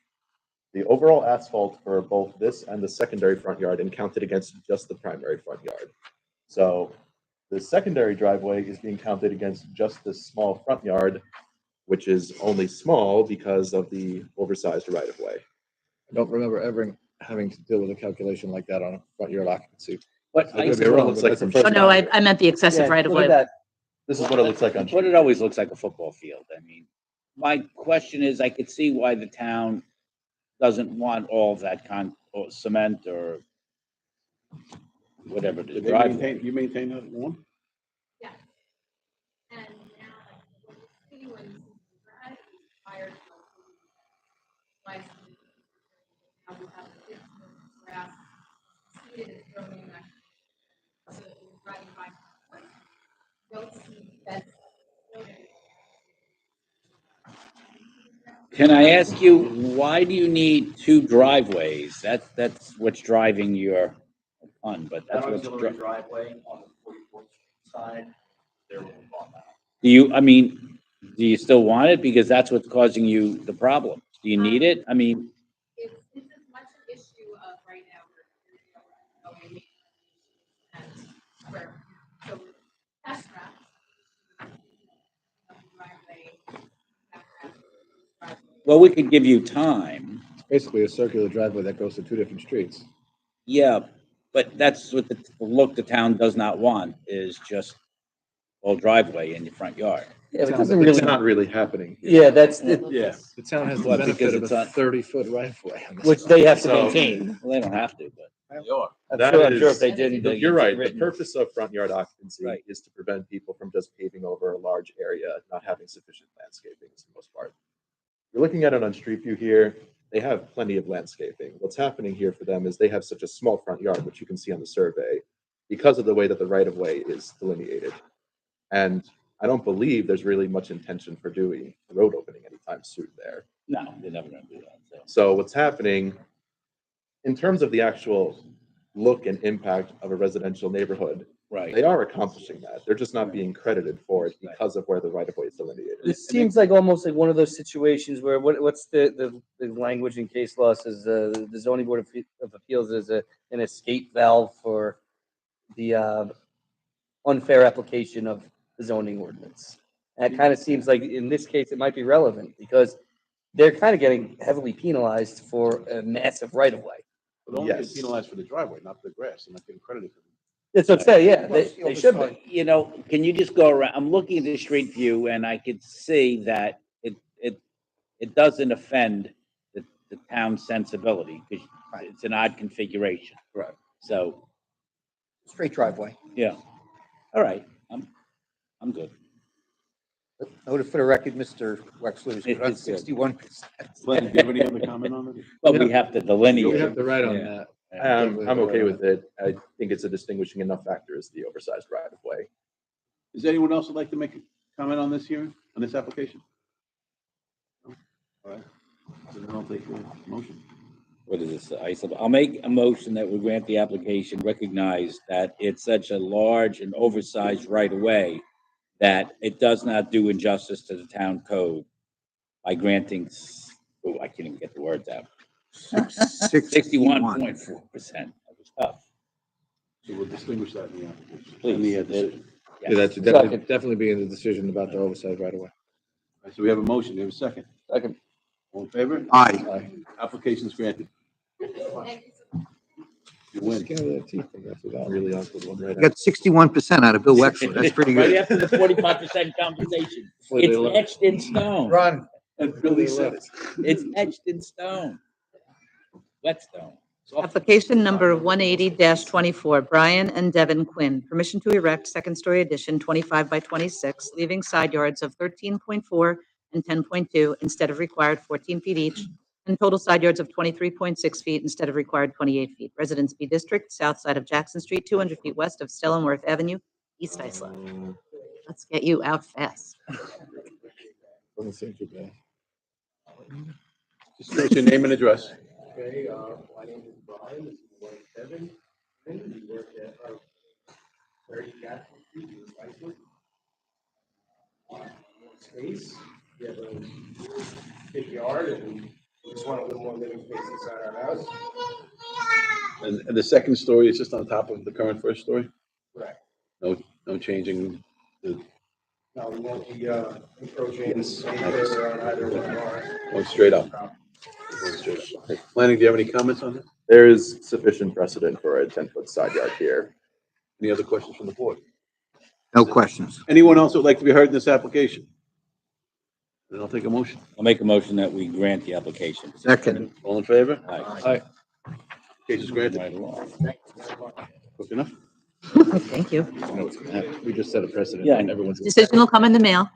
the overall asphalt for both this and the secondary front yard and count it against just the primary front yard. So the secondary driveway is being counted against just this small front yard, which is only small because of the oversized right of way. I don't remember ever having to deal with a calculation like that on a front yard occupancy. But I I, could be This is what it wrong, looks but like that's the from first oh no, I meant the excessive yeah, right-of-way. This is what it looks like on. But it always looks like a football field. I mean, my question is, I could see why the town doesn't want all of that or cement or whatever the Did they driveway. maintain, you maintain that lawn? Yeah. And now, when you see when you had fire. License. Now we have 6 grass, seeded and thrown in that. So you're riding by. Don't see fence. Can I ask you, why do you need 2 driveways? That's what's driving your pun, but that's what's. driveway on the 44th side, there will be on that. Do you still want it? Because that's what's causing you the problem. Do you need it? I mean, It's as much an issue where, so test track. Driveway. Well, we could give you time. It's basically a circular driveway that goes to two different streets. Yeah, but that's what the look the town does not want is just all driveway in your front yard. Yeah, but it doesn't It's really, not really happening. here. yeah, that's, Yeah. The town has the What, benefit because of it's a on- 30-foot right of way. on this which side. they have to So- maintain. Well, they don't have to, but. I'm That sure if is- they didn't. they'd You're get right. The written. purpose of front yard occupancy Right. is to prevent people from just paving over a large area, not having sufficient landscaping for the most part. You're looking at it on Street View here. They have plenty of landscaping. What's happening here for them is they have such a small front yard, which you can see on the survey, because of the way that the right of way is delineated. And I don't believe there's really much intention for doing a road opening anytime soon there. No, they're never gonna do that, so. So what's happening in terms of the actual look and impact of a residential neighborhood, Right. they are accomplishing that. They're just not being credited for it because of where the right of way is delineated. It seems like almost like one of those situations where what's the language in case law says the zoning board of appeals is an escape valve for the unfair application of the zoning ordinance. And it kind of seems like in this case, it might be relevant because they're kind of getting heavily penalized for a massive right of way. But only get Yes. penalized for the driveway, not the grass. They're not getting credited for it. That's what I'm saying, yeah, they should be. You know, can you just go around? I'm looking at the street view and I could see that it doesn't offend the town's sensibility because it's an odd configuration. Right. So, Straight driveway. yeah. All right, I'm good. Noted for the record, Mr. Wexler is good on It's good. 61%. Glenn, do you have any other comment on it? But we have to delineate. We have to write on Yeah. that. I'm okay with it. I think it's a distinguishing enough factor as the oversized right of way. Is there anyone else who'd like to make a comment on this hearing, on this application? No? All right. Then I'll take a motion. What is this? I'll make a motion that we grant the application, recognize that it's such a large and oversized right of way that it does not do injustice to the town code by granting, I can't even get the words out. 61.4%. That was tough. So we'll distinguish that in the application. Please. In the decision. Yeah, that should definitely be in the decision about the oversized right of way. All right, so we have a motion. Do we have a second? Second. All in favor? Aye. Aye. Application is granted. You win. Really awkward one right You got 61% out of Bill Wexler. That's pretty Right good. after the 45% compensation. It's etched in stone. Run. And Billy said it. It's etched in stone. Whetstone. Application number 180-24, Brian and Devin Quinn. Permission to erect second-story addition 25 by 26, leaving side yards of 13.4 and 10.2 instead of required 14 feet each, and total side yards of 23.6 feet instead of required 28 feet. Residence B District, south side of Jackson Street, 200 feet west of Stellenworth Avenue, East Islip. Let's get you out fast. Doesn't seem too bad. Just give us your name and address. Okay, my name is Brian, this is my wife Kevin, and we work at 30 Jackson Street in Iceland. More space, we have a big yard, and we just want a little more living space inside our house. And the second story is just on top of the current first story? Correct. No changing the, Now, we won't be encroaching anywhere on either one of ours. oh, straight up. Okay. Planning, do you have any comments on that? There is sufficient precedent for a 10-foot side yard here. Any other questions from the board? No questions. Anyone else who would like to be heard in this application? Then I'll take a motion. I'll make a motion that we grant the application. Second. All in favor? Aye. Case is granted. Right along. Quick enough? Thank you. I know what's gonna happen. We just set a precedent. Yeah. and everyone's. Decision will come in the mail.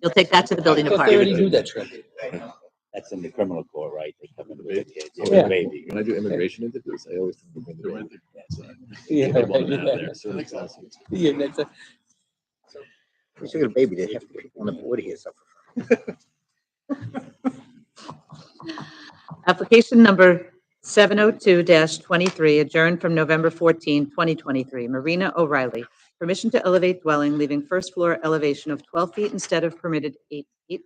You'll take that to the building I thought they already department. do that, Trent. That's in the criminal court, right? They come in with the kids. Yeah. Baby. When I do immigration interviews, I always think of the Yeah, Keep it right, on out yeah. there, so it's awesome. Yeah, that's a- If you got a baby, they have to put on the board here. So. Application number 702-23, adjourned from November 14, 2023. Marina O'Reilly. Permission to elevate dwelling, leaving first floor elevation of 12 feet instead of permitted 8 feet.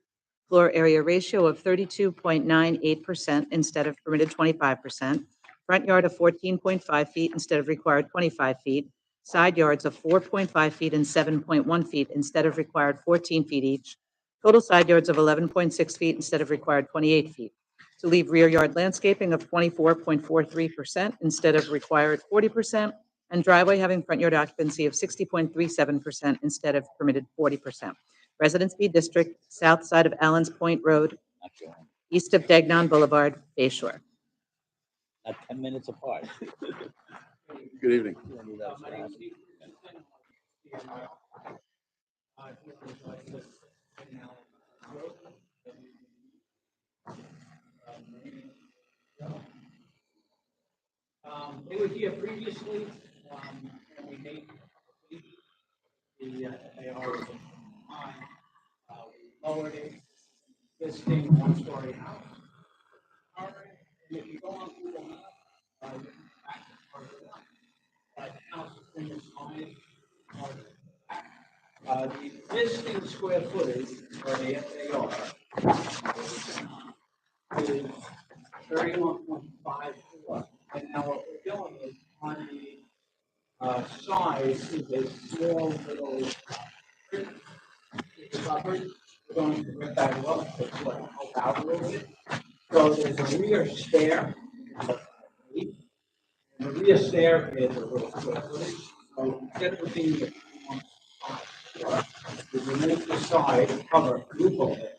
Floor area ratio of 32.98% instead of permitted 25%. Front yard of 14.5 feet instead of required 25 feet. side yards of 4.5 feet and 7.1 feet instead of required 14 feet each, total side yards of 11.6 feet instead of required 28 feet, to leave rear yard landscaping of 24.43% instead of required 40%, and driveway having front yard occupancy of 60.37% instead of permitted 40%. Residence B District, south side of Allen's Point Road, Not your home. east of Degnon Boulevard, Bay Shore. Not 10 minutes apart. Good evening. They were here previously, and we made the FAR was on. We lowered it, existing one-story house. And if you go on Google Maps, you can back further down. The house is in the side, farther back. The existing square footage for the FAR is 31.54. And now what we're doing is on the side is a small little covered. We're going to rip that up to help out a little bit. So there's a rear stair. And the rear stair is a little square footage. So instead of being the one side, we remove the side cover loophole there.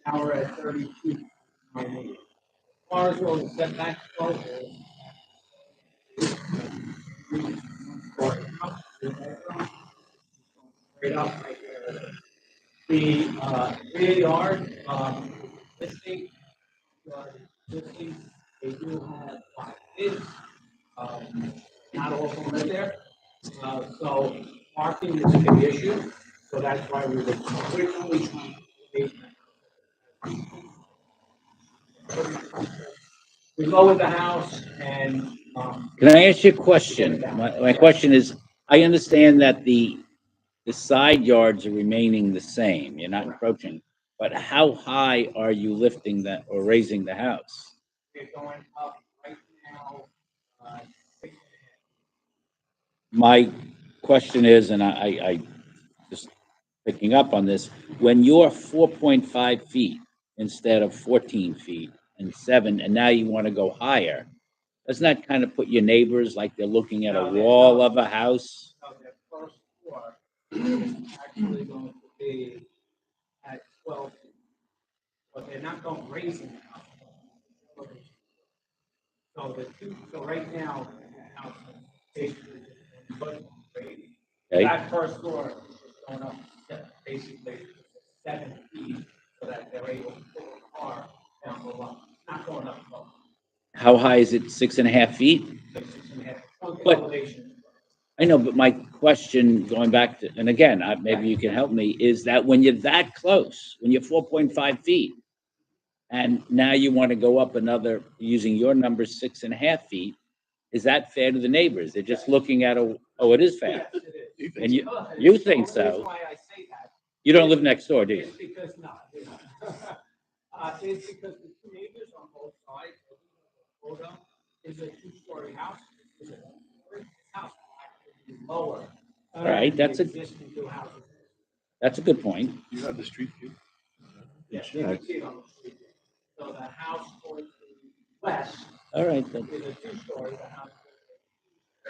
Now we're at 32.98. As far as all the setbacks go, straight up right there. The rear yard, listing, they do have 5 kids. Not all of them live there. So parking is a big issue. So that's why we were originally trying to. We lowered the house and, Can I ask you a question? My question is, I understand that the side yards are remaining the same, you're not encroaching, but how high are you lifting that or raising the house? we're going up right now, 6.5. My question is, and I just picking up on this, when you're 4.5 feet instead of 14 feet and 7, and now you want to go higher, doesn't that kind of put your neighbors like they're looking at a wall of a house? So the first floor is actually going to be at 12 feet. But they're not going raising the house. So right now, the house is basically Okay. that first floor is just going up basically 7 feet so that they're able to put a car down below. Not going up low. How high is it? 6.5 feet? 6.5. But- Elevation. I know, but my question, going back to, and again, maybe you can help me, is that when you're that close, when you're 4.5 feet, and now you want to go up another, using your number, 6.5 feet, is that fair to the neighbors? They're just looking at oh, it is fair. Yes, it is. And you think The reason so. why I say that You don't live next door, do you? is because, no, it's because the two neighbors on both sides, photo is a two-story house. Is a one-story house actually lower. All right, than that's the a- existing two houses. That's a good point. You have the street view? Yes, you can see it on the street. So the house towards the west All right, then. is a two-story, the house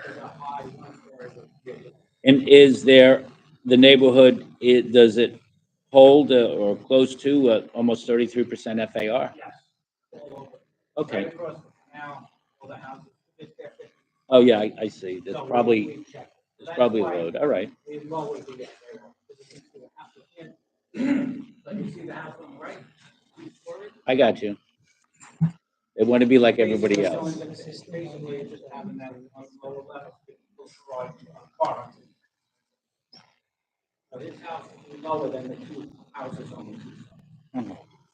is a high one-story. And is there, the neighborhood, does it hold or close to almost 33% FAR? Yes. All over. Okay. Right across the canal, all the houses, it's there. Oh, yeah, I see. There's So probably, we checked. there's probably a road. All right. We lowered the FAR. So you see the house on the right? two-story? I got you. They want to be like everybody Basically, else. it's basically just having that on lower level, garage, car. So this house is lower than the two houses on the two sides.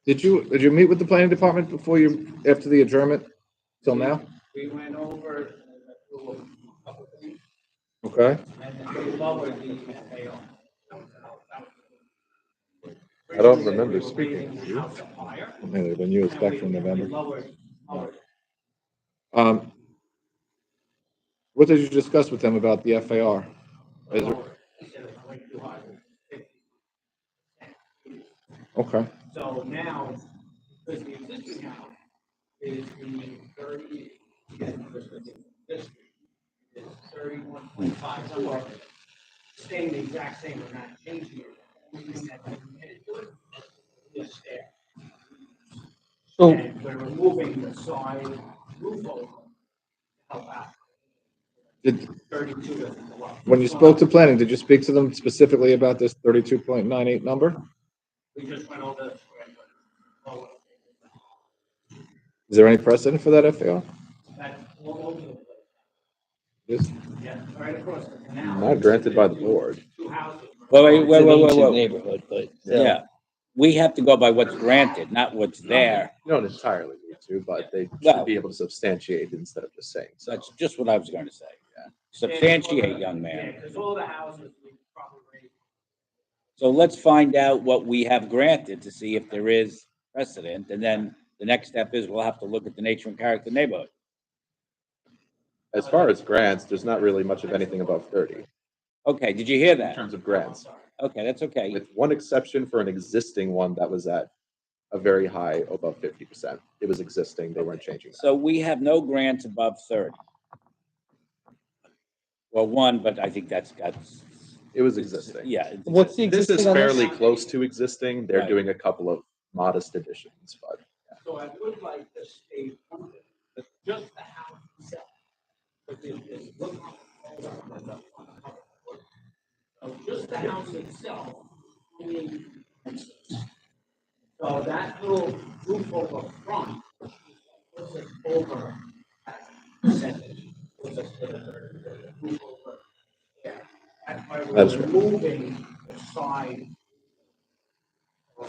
Did you meet with the planning department before after the adjournment till now? We went over through a couple things, Okay. and then we lowered the FAR. I don't remember speaking to you. House up higher, Maybe the new is and back we- from we November. lowered. What did you discuss with them about the FAR? Is it, okay, So now, because the existing house is the 30, this is 31.54, staying the exact same, we're not changing it. Only thing that we committed to it is stair. So, And we're removing the side roof over to help out. did, 32 doesn't go up. when you spoke to planning, did you speak to them specifically about this 32.98 number? We just went over the square footage. Is there any precedent for that FAR? That's all over the place. Yes. Yeah, right across the canal. Not granted by the board. Two houses. Wait, it's an ancient wait. neighborhood, but. Yeah, we have to go by what's granted, not what's there. You don't entirely need to, but they Well- should be able to substantiate instead of just saying so. That's just what I was going to say. Substantiate, young man. Yeah, because all the houses we probably raised. So let's find out what we have granted to see if there is precedent, and then the next step is we'll have to look at the nature and character of the neighborhood. As far as grants, there's not really much of anything above 30 Okay, did you hear in that? terms of grants, Okay, that's okay. with one exception for an existing one that was at a very high above 50%. It was existing, they weren't changing that. So we have no grants above 30. Well, one, but I think that's, It was existing. yeah. it's- What's the This is existing on this? fairly close to existing. They're Right. doing a couple of modest additions, but So I would like to state something, that just the house itself. But there's look on the photo, so just the house itself, I mean, so that little roof over front, puts it over that percentage. Puts us to the roof over there. That's why we're That's right. removing the side.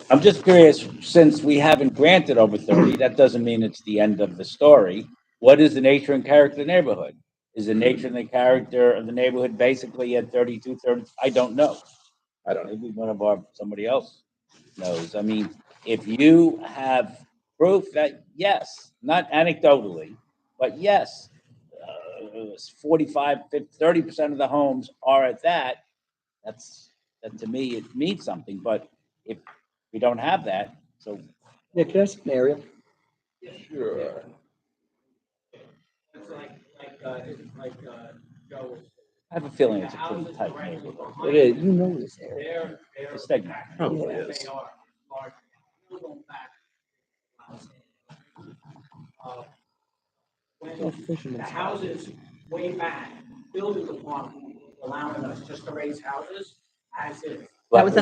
I'm just curious, since we haven't granted over 30, that doesn't mean it's the end of the story. What is the nature and character of the neighborhood? Is the nature and the character of the neighborhood basically at 32, 30? I don't know. I don't know. Maybe somebody else knows. I mean, if you have proof that, yes, not anecdotally, but yes, 45, 50, 30% of the homes are at that, that to me, it means something. But if we don't have that, so Yeah, can I see an area? Sure. It's like Joe was. I have a feeling it's a pretty tight neighborhood. It is, you know this area. It's stagnant. Probably is. They are large. We're going back. When the houses way back, building department allowing us just to raise houses as if. That was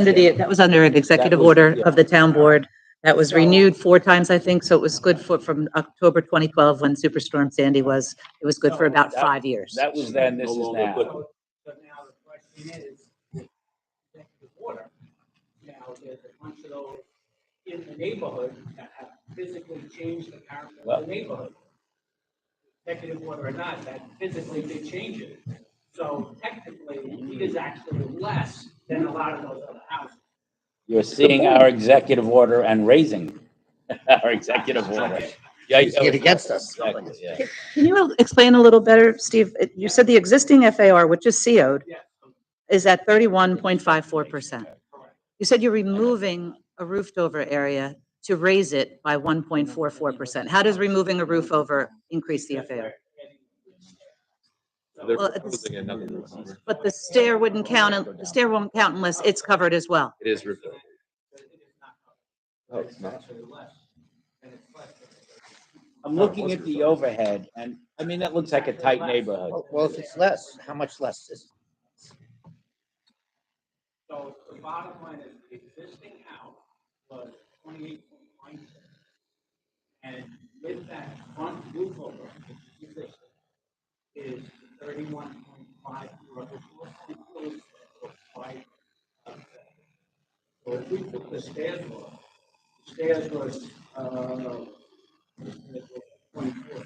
under an executive was- order yeah. of the town board. That was renewed 4 times, I think, so it was good from October 2012 when Superstorm Sandy was, it was good for about 5 years. That was then, this is now. So now the question is, executive order, now there's a bunch of those in the neighborhood that have physically changed the character of the neighborhood. Executive order or not, that physically did change it. So technically, it is actually less than a lot of those other houses. You're seeing our executive order and raising our executive order. Yeah, It against us. exactly, yeah. Can you explain a little better, Steve? You said the existing FAR, which is CO'd, Yeah. is at 31.54%. You said you're removing a roofed over area to raise it by 1.44%. How does removing a roof over increase the FAR? They're Well, it's- proposing another roof over. But the stair wouldn't count, the stair won't count unless it's covered as well. It is roof over. No, it's not. I'm looking at the overhead, and, I mean, that looks like a tight neighborhood. Well, if it's less, how much less is? So the bottom line is the existing house was 28.9. And with that front roof over, which is existing, is 31.5. So if we put the stairs was, 24.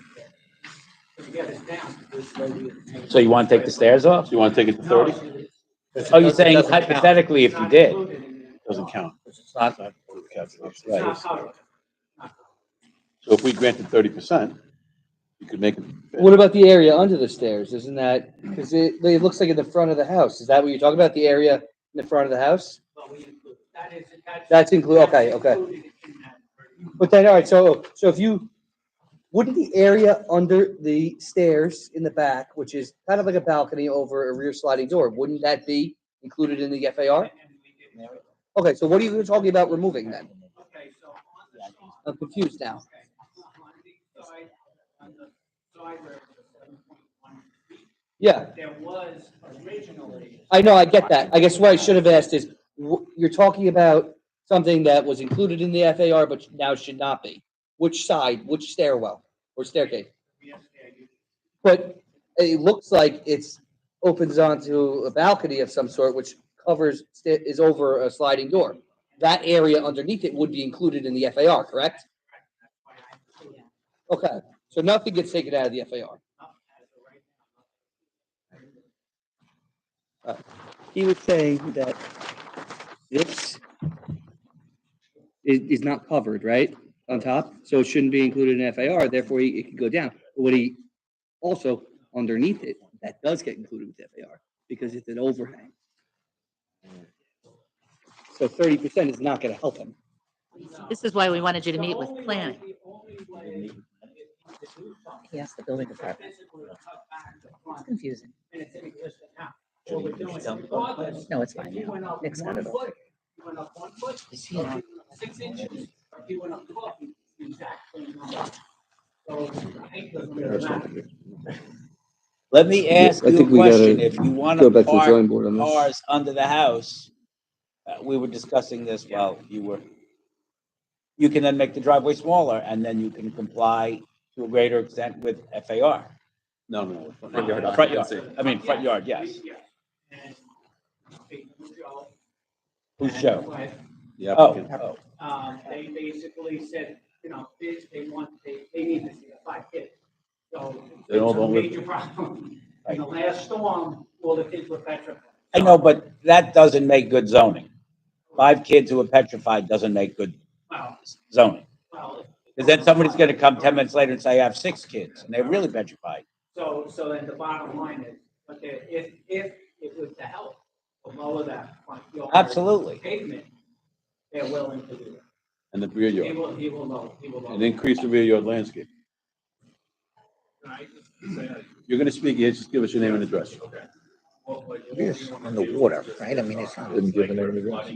So you want to take the stairs off? You want to take it to 30? Oh, you're saying hypothetically if you did? Doesn't count. It's not, Right. So if we granted 30%, you could make it. What about the area under the stairs? Isn't that, because it looks like in the front of the house. Is that what you're talking about? The area in the front of the house? That's included, okay. But then, all right, so if you, wouldn't the area under the stairs in the back, which is kind of like a balcony over a rear sliding door, wouldn't that be included in the FAR? Okay, so what are you talking about removing then? I'm confused now. Yeah. There was originally. I know, I get that. I guess what I should have asked is, you're talking about something that was included in the FAR, but now should not be. Which side, which stairwell or staircase? But it looks like it's opens onto a balcony of some sort, which covers, is over a sliding door. That area underneath it would be included in the FAR, correct? Okay, so nothing gets taken out of the FAR. He was saying that this is not covered, right, on top, so it shouldn't be included in FAR, therefore it could go down. But what he, also underneath it, that does get included with FAR, because it's an overhang. So 30% is not gonna help him. This is why we wanted you to meet with planning. Yes, the building department. It's confusing. No, it's fine now. Nick's got it all. Is he not? 6 inches, or he went up 12, exactly. So I think it doesn't really matter. Let me ask I you a think we gotta question. If you want go to back to the park drawing board on this. cars under the house, we were discussing this while you can then make the driveway smaller and then you can comply to a greater extent with FAR. No. Front yard, I mean, front yard, yes. Who's Joe? Yeah. Oh, They basically said, you know, they need to see the 5 kids. So They all it's a don't live- major problem. In the last storm, all the kids were petrified. I know, but that doesn't make good zoning. 5 kids who are petrified doesn't make good Well, zoning. well, Because then somebody's gonna come 10 minutes later and say, I have 6 kids, and they're really petrified. so then the bottom line is, but if it was to help to lower that front yard. Absolutely. Pavement, they're willing to do it. And the rear He yard. will know. And increase the rear yard landscape. You're gonna speak, yeah, just give us your name and address. it's on the water, right? I mean, it's not. Didn't give an address.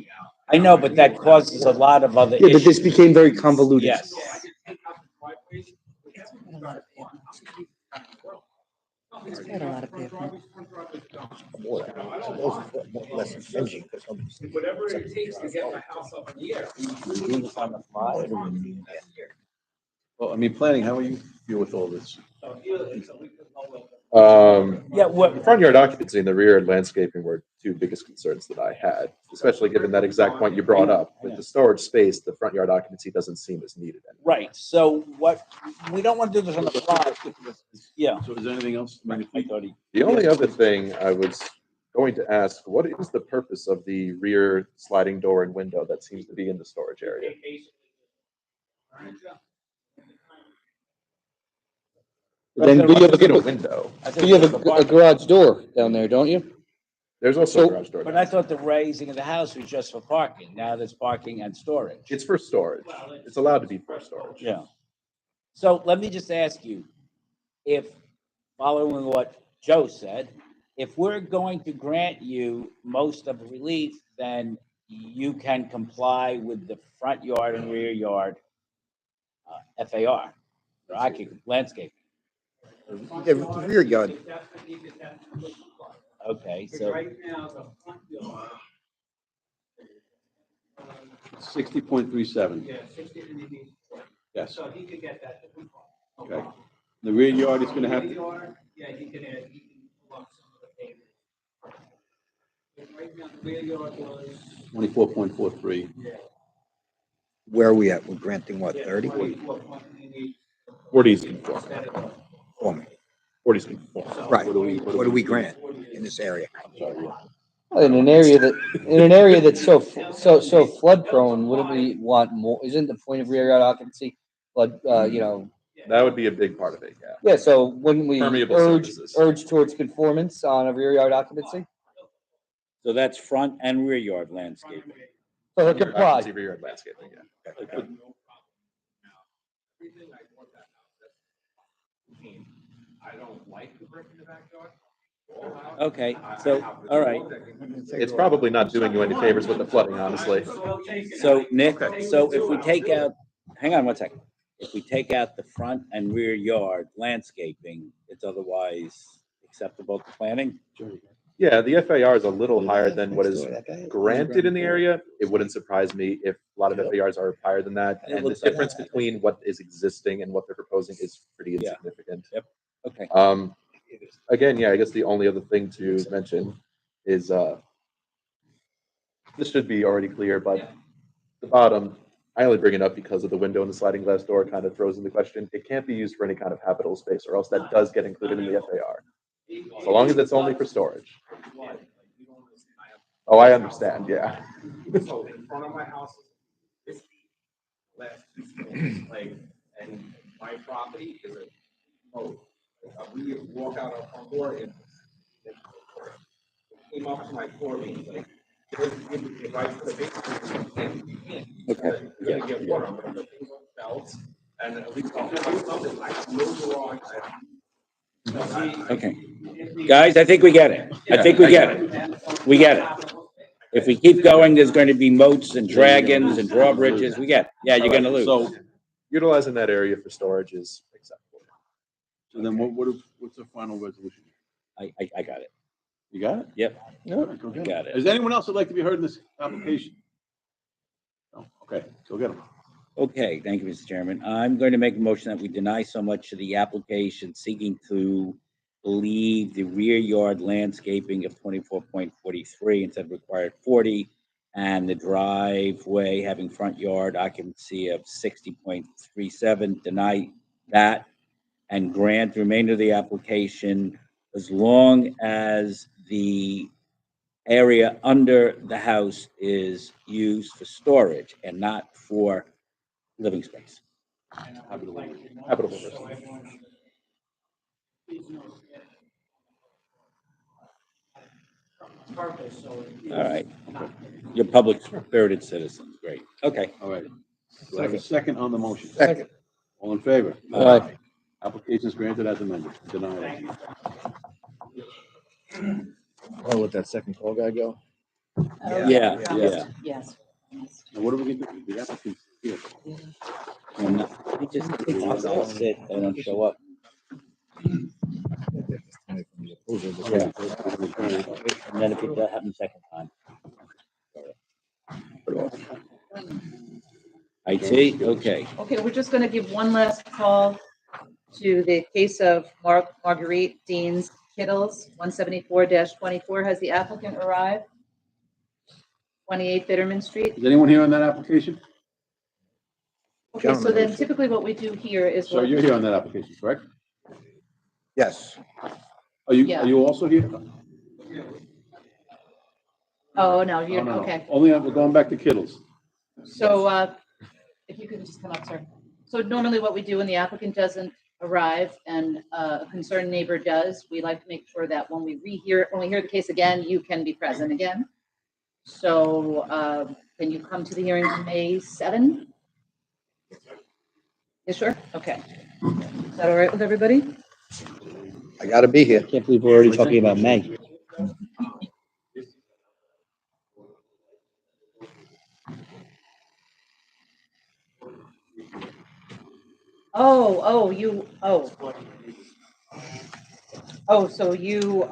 I know, but that causes a lot of other Yeah, but this issues. became very convoluted. Yes. It's quite a lot of pavement. Water. So those are more or less infringing because nobody's. Whatever it takes to get my house up in the air. Well, I mean, planning, how will you deal with all this? So we could know. Yeah, what, Front yard occupancy and the rear yard landscaping were two biggest concerns that I had, especially given that exact point you brought up. With the storage space, the front yard occupancy doesn't seem as needed anymore. right, so what, we don't want to do this on the fly. Yeah. So is there anything else? The only other thing I was going to ask, what is the purpose of the rear sliding door and window that seems to be in the storage area? Then do you have Get a a, window. you have a garage door down there, don't you? There's also So- a garage door. But I thought the raising of the house was just for parking. Now there's parking and storage. It's for storage. It's allowed to be for storage. Yeah. So let me just ask you, if, following what Joe said, if we're going to grant you most of the relief, then you can comply with the front yard and rear yard FAR, or landscape. The rear yard, Okay, Because so, right now, the front yard. 60.37, Yeah, 60 and he needs 40. yes. So he could get that. No Okay. problem. The rear yard is gonna have, Rear yard, yeah, he can pull up some of the pavement. But right now, the rear yard was. 24.43. Yeah. where are we at? We're granting what, 30? 44.88. 40 is conforming. Instead of For me. 40's conform. Right. What do we grant in this area? In an area that's so flood prone, wouldn't we want more? Isn't the point of rear yard occupancy flood, That would be a big part of it, yeah. Yeah, so wouldn't we Permeable urge surfaces. towards conformance on a rear yard occupancy? So that's front and rear yard landscaping. So it comply. Occupancy, rear yard landscaping, yeah. I don't like the brick in the backyard. Okay, so, all right. It's probably not doing you any favors with the flooding, honestly. So Nick, so if we take out, hang on one second. If we take out the front and rear yard landscaping, it's otherwise acceptable to planning? Yeah, the FAR is a little higher than what is granted in the area. It wouldn't surprise me if a lot of FARs are higher than that. And the difference between what is existing and what they're proposing is pretty insignificant. Yep. Okay. Again, yeah, I guess the only other thing to mention is, this should be already clear, but the bottom, I only bring it up because of the window and the sliding glass door kind of throws in the question. It can't be used for any kind of habitable space, or else that does get included in the FAR. So long as it's only for storage. Oh, I understand, yeah. So in front of my house is 50 last 2 stories, like, and my property is a road. We walk out our front door and it came up to my floor being like, if I put a basement, you can't. Okay. You're gonna get water. I'm gonna put things on belts and at least I'll have something. I have no garage. Okay. Guys, I think we get it. I think we get it. We get it. If we keep going, there's going to be moats and dragons and drawbridges. We get it. Yeah, you're going to lose. So utilizing that area for storage is acceptable. So then what's the final resolution? I got it. You got it? Yep. All right, go get it. Got it. Is there anyone else that'd like to be heard in this application? No? Okay, go get them. Okay, thank you, Mr. Chairman. I'm going to make a motion that we deny so much of the application seeking to leave the rear yard landscaping of 24.43 instead of required 40, and the driveway having front yard occupancy of 60.37, deny that, and grant the remainder of the application as long as the area under the house is used for storage and not for living space. Habitable versus. All right. You're public spirited citizens. Great. Okay. All right. Do I have a second on the motion? Second. All in favor? Aye. Application is granted as amended. Denied. Oh, let that second call guy go? Yeah. Yes. Now, what are we gonna do? The applicant here. And he just sit and don't show up. Yeah. And then if it happens second time. I see. Okay. Okay, we're just going to give one last call to the case of Marguerite Deans Kittles, 174-24. Has the applicant arrived? 28 Bitterman Street. Is anyone here on that application? Okay, so then typically what we do here is. So you're here on that application, correct? Yes. Are you Yeah. also here? Oh, no, Oh, you're, no, no. okay. Only, we're going back to Kittles. So, if you could just come up, sir. So normally what we do when the applicant doesn't arrive and a concerned neighbor does, we like to make sure that when we hear the case again, you can be present again. So, can you come to the hearing on May 7? You sure? Okay. Is that all right with everybody? I gotta be here. Can't believe we're already talking about May. Oh, so you're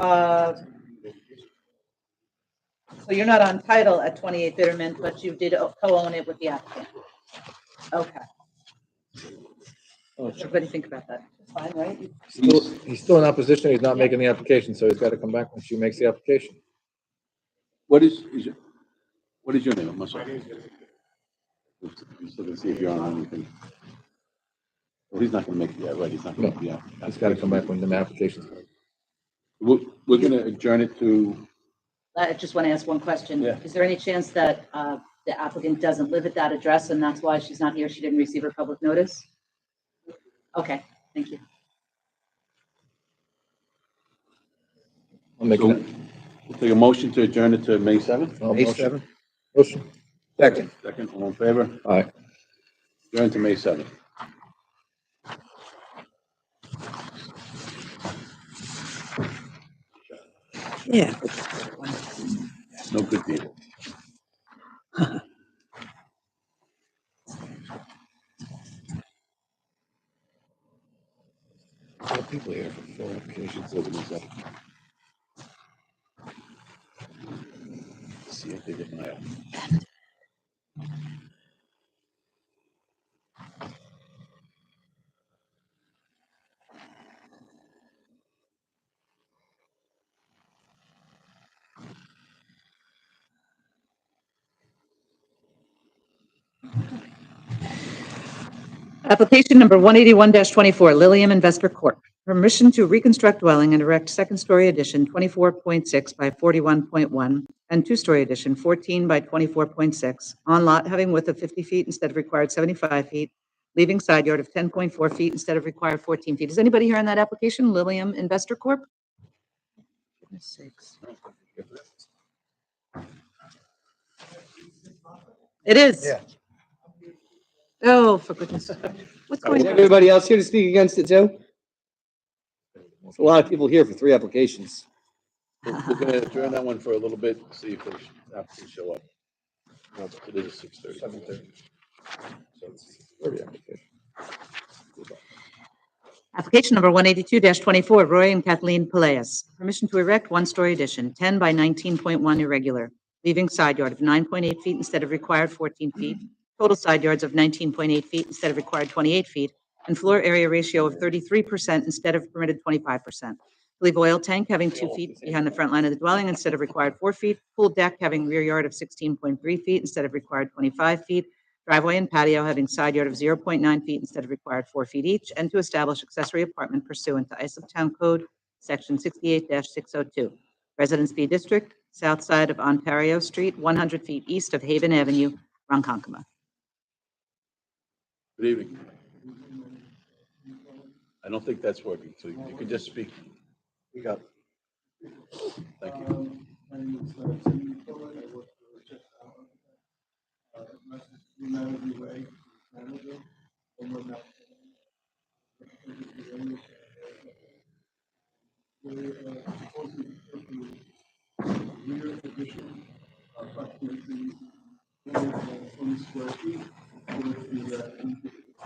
not on title at 28 Bitterman, but you did co-own it with the applicant. Okay. Everybody think about that. It's fine, right? He's still in opposition, he's not making the application, so he's gotta come back when she makes the application. What is your name? I'm sorry. Just looking to see if you're on anything. Well, he's not gonna make, yeah, right, he's not gonna, yeah. It's gotta come back when the application's. We're gonna adjourn it to, I just want to ask one question. Yeah. Is there any chance that the applicant doesn't live at that address and that's why she's not here? She didn't receive her public notice? Okay, thank you. I'll make so, it. we'll take a motion to adjourn it to May 7th. I'll May motion. 7th? Motion. Second. Second, all in favor? All right. Adjourn to May 7th. Yeah. No good deal. A lot of people here for 4 applications. See if they get my. Application number 181-24, Lilium Investor Corp. Permission to reconstruct dwelling and erect second-story addition 24.6 by 41.1 and two-story addition 14 by 24.6 on lot having width of 50 feet instead of required 75 feet, leaving side yard of 10.4 feet instead of required 14 feet. Is anybody here on that application, Lilium Investor Corp? Goodness sakes. It is. Yeah. Oh, for goodness. What's Is going on? everybody else here to speak against it too? There's a lot of people here for 3 applications. We're gonna adjourn that one for a little bit, see if the applicants show up. It is 6:30. 7:30. So it's 30 application. Application number 182-24, Roy and Kathleen Peleas. Permission to erect one-story addition, 10 by 19.1 irregular, leaving side yard of 9.8 feet instead of required 14 feet, total side yards of 19.8 feet instead of required 28 feet, and floor area ratio of 33% instead of permitted 25%. Leave oil tank having 2 feet behind the front line of the dwelling instead of required 4 feet, pool deck having rear yard of 16.3 feet instead of required 25 feet, driveway and patio having side yard of 0.9 feet instead of required 4 feet each, and to establish accessory apartment pursuant to Issac Town Code, Section 68-602. Residence B District, south side of Ontario Street, 100 feet east of Haven Avenue, Ronkonkoma. Good evening. I don't think that's working, so you can just speak. We got. Thank you.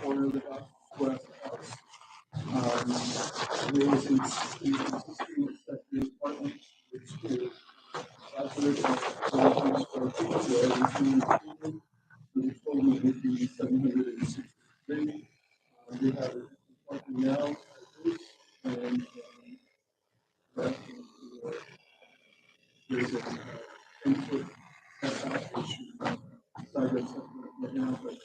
Corner of the house, west house. Really consistent accessory apartment, which is 522 square feet, where everything is included. So the total would be 763. We have a parking now, and that there's a 10-foot setback, which side yard setback right now, but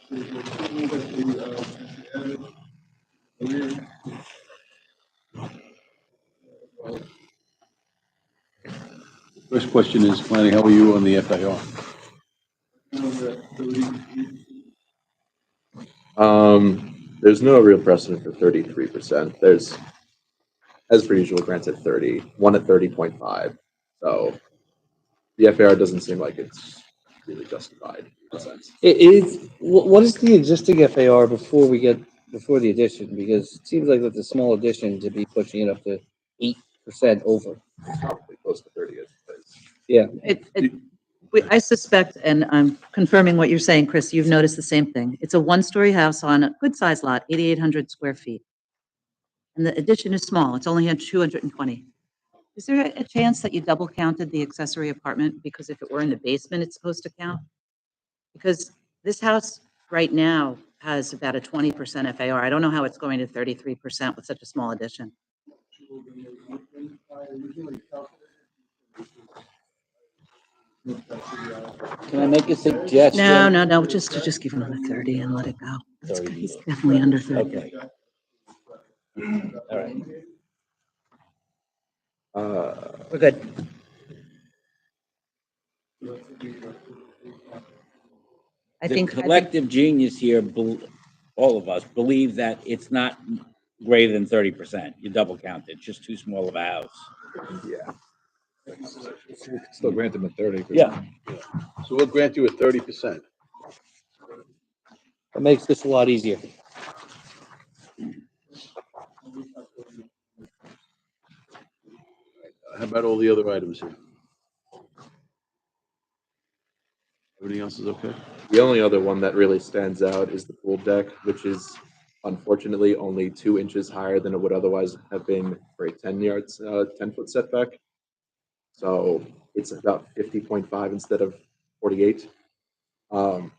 there's a pool that we added. Rear. First question is, Planning, how are you on the FAR? There's no real precedent for 33%. There's, as per usual, grants at 30, one at 30.5. So the FAR doesn't seem like it's really justified in a sense. It is, what is the existing FAR before the addition? Because it seems like with the small addition to be pushing it up to 8% over. Probably close to 30. Yeah. I suspect, and I'm confirming what you're saying, Chris, you've noticed the same thing. It's a one-story house on a good-sized lot, 8,800 square feet. And the addition is small. It's only had 220. Is there a chance that you double counted the accessory apartment? Because if it were in the basement, it's supposed to count? Because this house right now has about a 20% FAR. I don't know how it's going to 33% with such a small addition. Can I make a suggestion? No, just give him the 30 and let it go. 30. He's definitely under 30. Okay. All right. We're good. The collective genius here, all of us, believe that it's not greater than 30%. You double count it, just too small of a house. Yeah. Still grant them a 30. Yeah. So we'll grant you a 30%. That makes this a lot easier. How about all the other items here? Everything else is okay? The only other one that really stands out is the pool deck, which is unfortunately only 2 inches higher than it would otherwise have been for a 10-foot setback. So it's about 50.5 instead of 48. It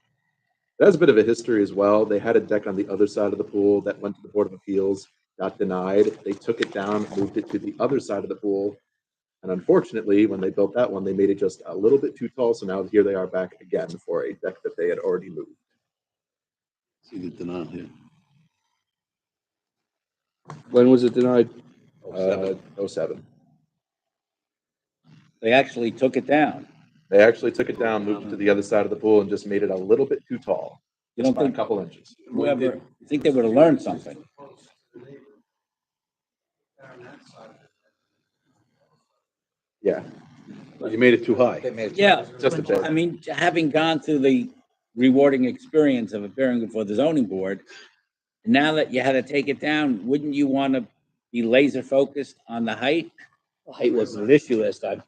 has a bit of a history as well. They had a deck on the other side of the pool that went to the Board of Appeals, got denied. They took it down, moved it to the other side of the pool. And unfortunately, when they built that one, they made it just a little bit too tall. So now here they are back again for a deck that they had already moved. See the denial here. When was it denied? 07. They actually took it down. They actually took it down, moved it to the other side of the pool, and just made it a little bit too tall. You don't Just by think a couple inches. whoever, you think they would have learned something? Yeah. You made it too high. Yeah, Just a bit. I mean, having gone through the rewarding experience of appearing before the zoning board, now that you had to take it down, wouldn't you want to be laser focused on the height? Height wasn't an issue last time.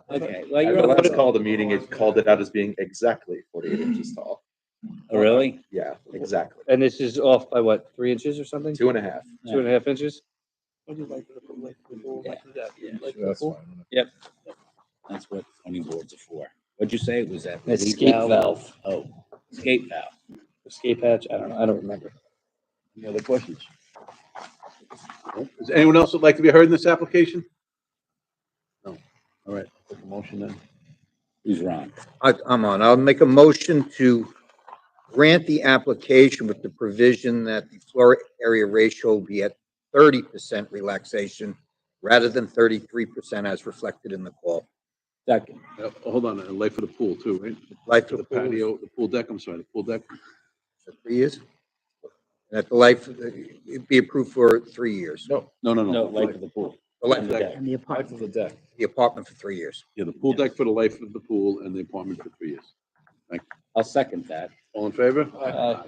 Okay, well, At you're the on last call of the meeting, it called it out as being exactly 48 inches tall. Oh, really? Yeah, exactly. And this is off by what, 3 inches or something? 2.5. 2.5 inches? That's fine. Yep. That's what zoning boards are for. What'd you say? Was that? That's relief escape valve. Oh, escape valve. Escape hatch? I don't know. I don't remember. Any other questions? Does anyone else would like to be heard in this application? No. All right, take a motion then. Who's wrong? I'm on. I'll make a motion to grant the application with the provision that the floor area ratio be at 30% relaxation rather than 33% as reflected in the call. Second. Hold on, life for the pool too, right? Life for The the pool, patio, the pool deck, I'm sorry, the pool deck. for 3 years. And that the life, it'd be approved for 3 years. No, No, life of the pool. The life of the, And the apartment. Life of the deck. the apartment for 3 years. Yeah, the pool deck for the life of the pool and the apartment for 3 years. I'll second that. All in favor? Aye.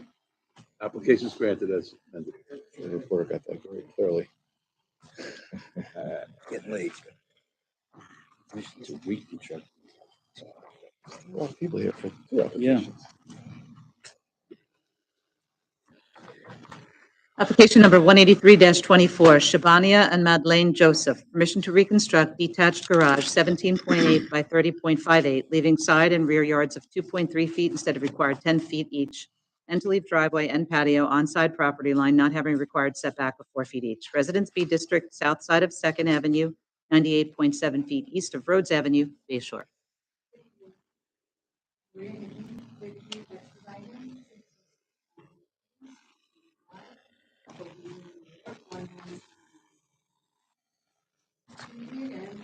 Application's granted as amended. The reporter got that very clearly. Getting late. To reconstruct. A lot of people here for 2 Yeah. applications. Application number 183-24, Shabania and Madeleine Joseph. Permission to reconstruct detached garage 17.8 by 30.58, leaving side and rear yards of 2.3 feet instead of required 10 feet each, and to leave driveway and patio on side property line not having required setback of 4 feet each. Residence B District, south side of Second Avenue, 98.7 feet east of Rhodes Avenue, Bay Shore.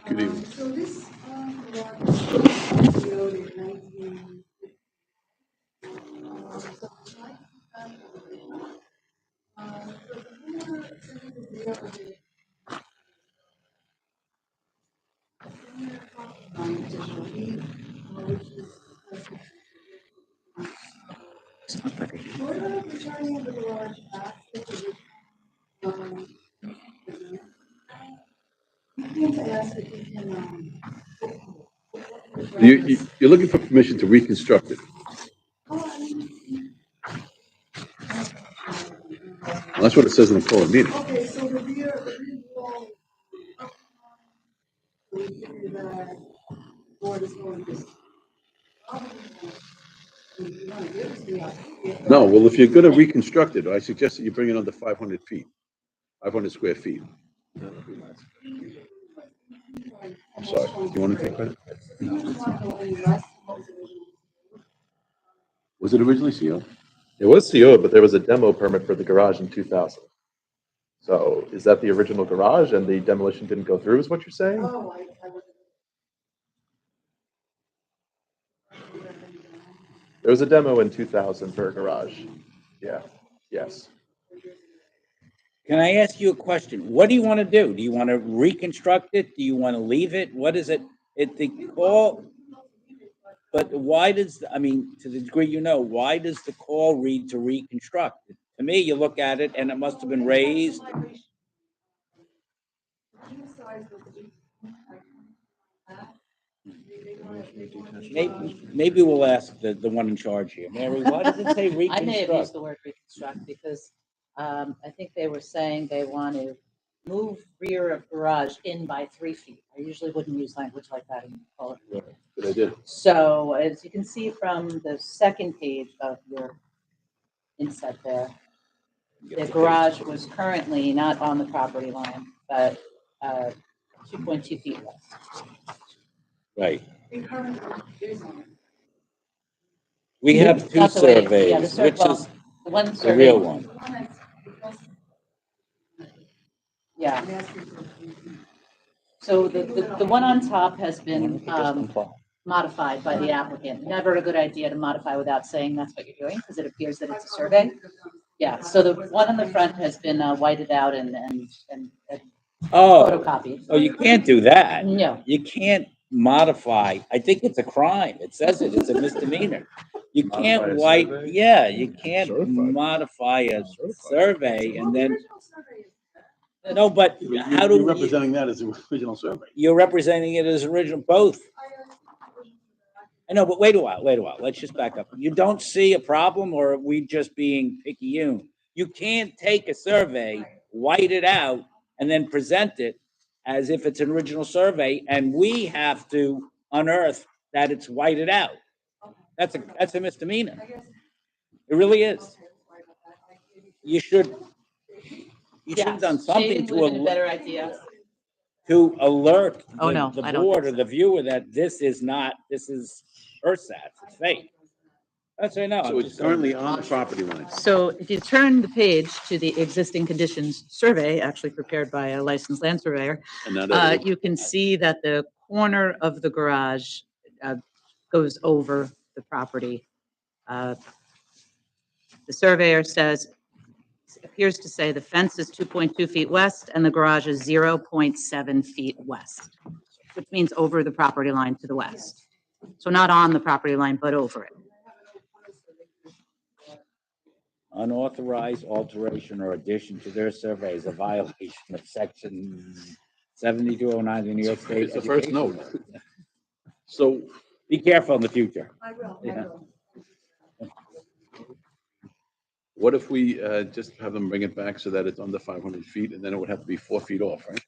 Good evening. So this lot was built in 19. You're looking for permission to reconstruct it. Well, that's what it says in the call of meeting. Okay, so the rear wall. We figure that board is going to. No, well, if you're gonna reconstruct it, I suggest that you bring it under 500 feet, 500 square feet. I'm sorry, do you want to take credit? Was it originally sealed? It was CO'd, but there was a demo permit for the garage in 2000. So is that the original garage and the demolition didn't go through, is what you're saying? Oh, There was a demo in 2000 for a garage. Yeah, yes. Can I ask you a question? What do you want to do? Do you want to reconstruct it? Do you want to leave it? What is it? The call, but why does, I mean, to the degree you know, why does the call read to reconstruct? To me, you look at it and it must have been raised. Maybe we'll ask the one in charge here. Mary, why does it say I may have used reconstruct? the word reconstruct because I think they were saying they want to move rear of garage in by 3 feet. I usually wouldn't use language like that in call it. But I did. So as you can see from the second page of your inset there, the garage was currently not on the property line, but 2.2 feet west. Right. We have two That's the way- yeah, the surveys, sur- which well, is the one the survey. real one. Yeah. So the one on top has been modified by the applicant. Never a good idea to modify without saying that's what you're doing, because it appears that it's a survey. Yeah, so the one on the front has been whited out and photocopied. Oh, you can't do that. No. You can't modify. I think it's a crime. It says it's a misdemeanor. You can't you can't modify a survey and then. No, but how do You're representing that as the original survey? You're representing it as original, both. I know, but wait a while. Let's just back up. You don't see a problem, or are we just being picayune? You can't take a survey, white it out, and then present it as if it's an original survey, and we have to unearth that it's whited out. That's a misdemeanor. It really is. You should have done something Shading would have been a better idea. to alert Oh, no, the I don't board or think the viewer that this is ersatz, it's fake. That's right now. So it's currently on the property line. So if you turn the page to the existing conditions survey, actually prepared by a licensed land surveyor, And that you can see that the corner of the garage goes over the property. The surveyor appears to say the fence is 2.2 feet west and the garage is 0.7 feet west, which means over the property line to the west. So not on the property line, but over it. Unauthorized alteration or addition to their survey is a violation of section 7209 of the New York State. It's the first Education note. Law. So Be careful in the future. I will. Yeah. what if we just have them bring it back so that it's under 500 feet, and then it would have to be 4 feet off, right?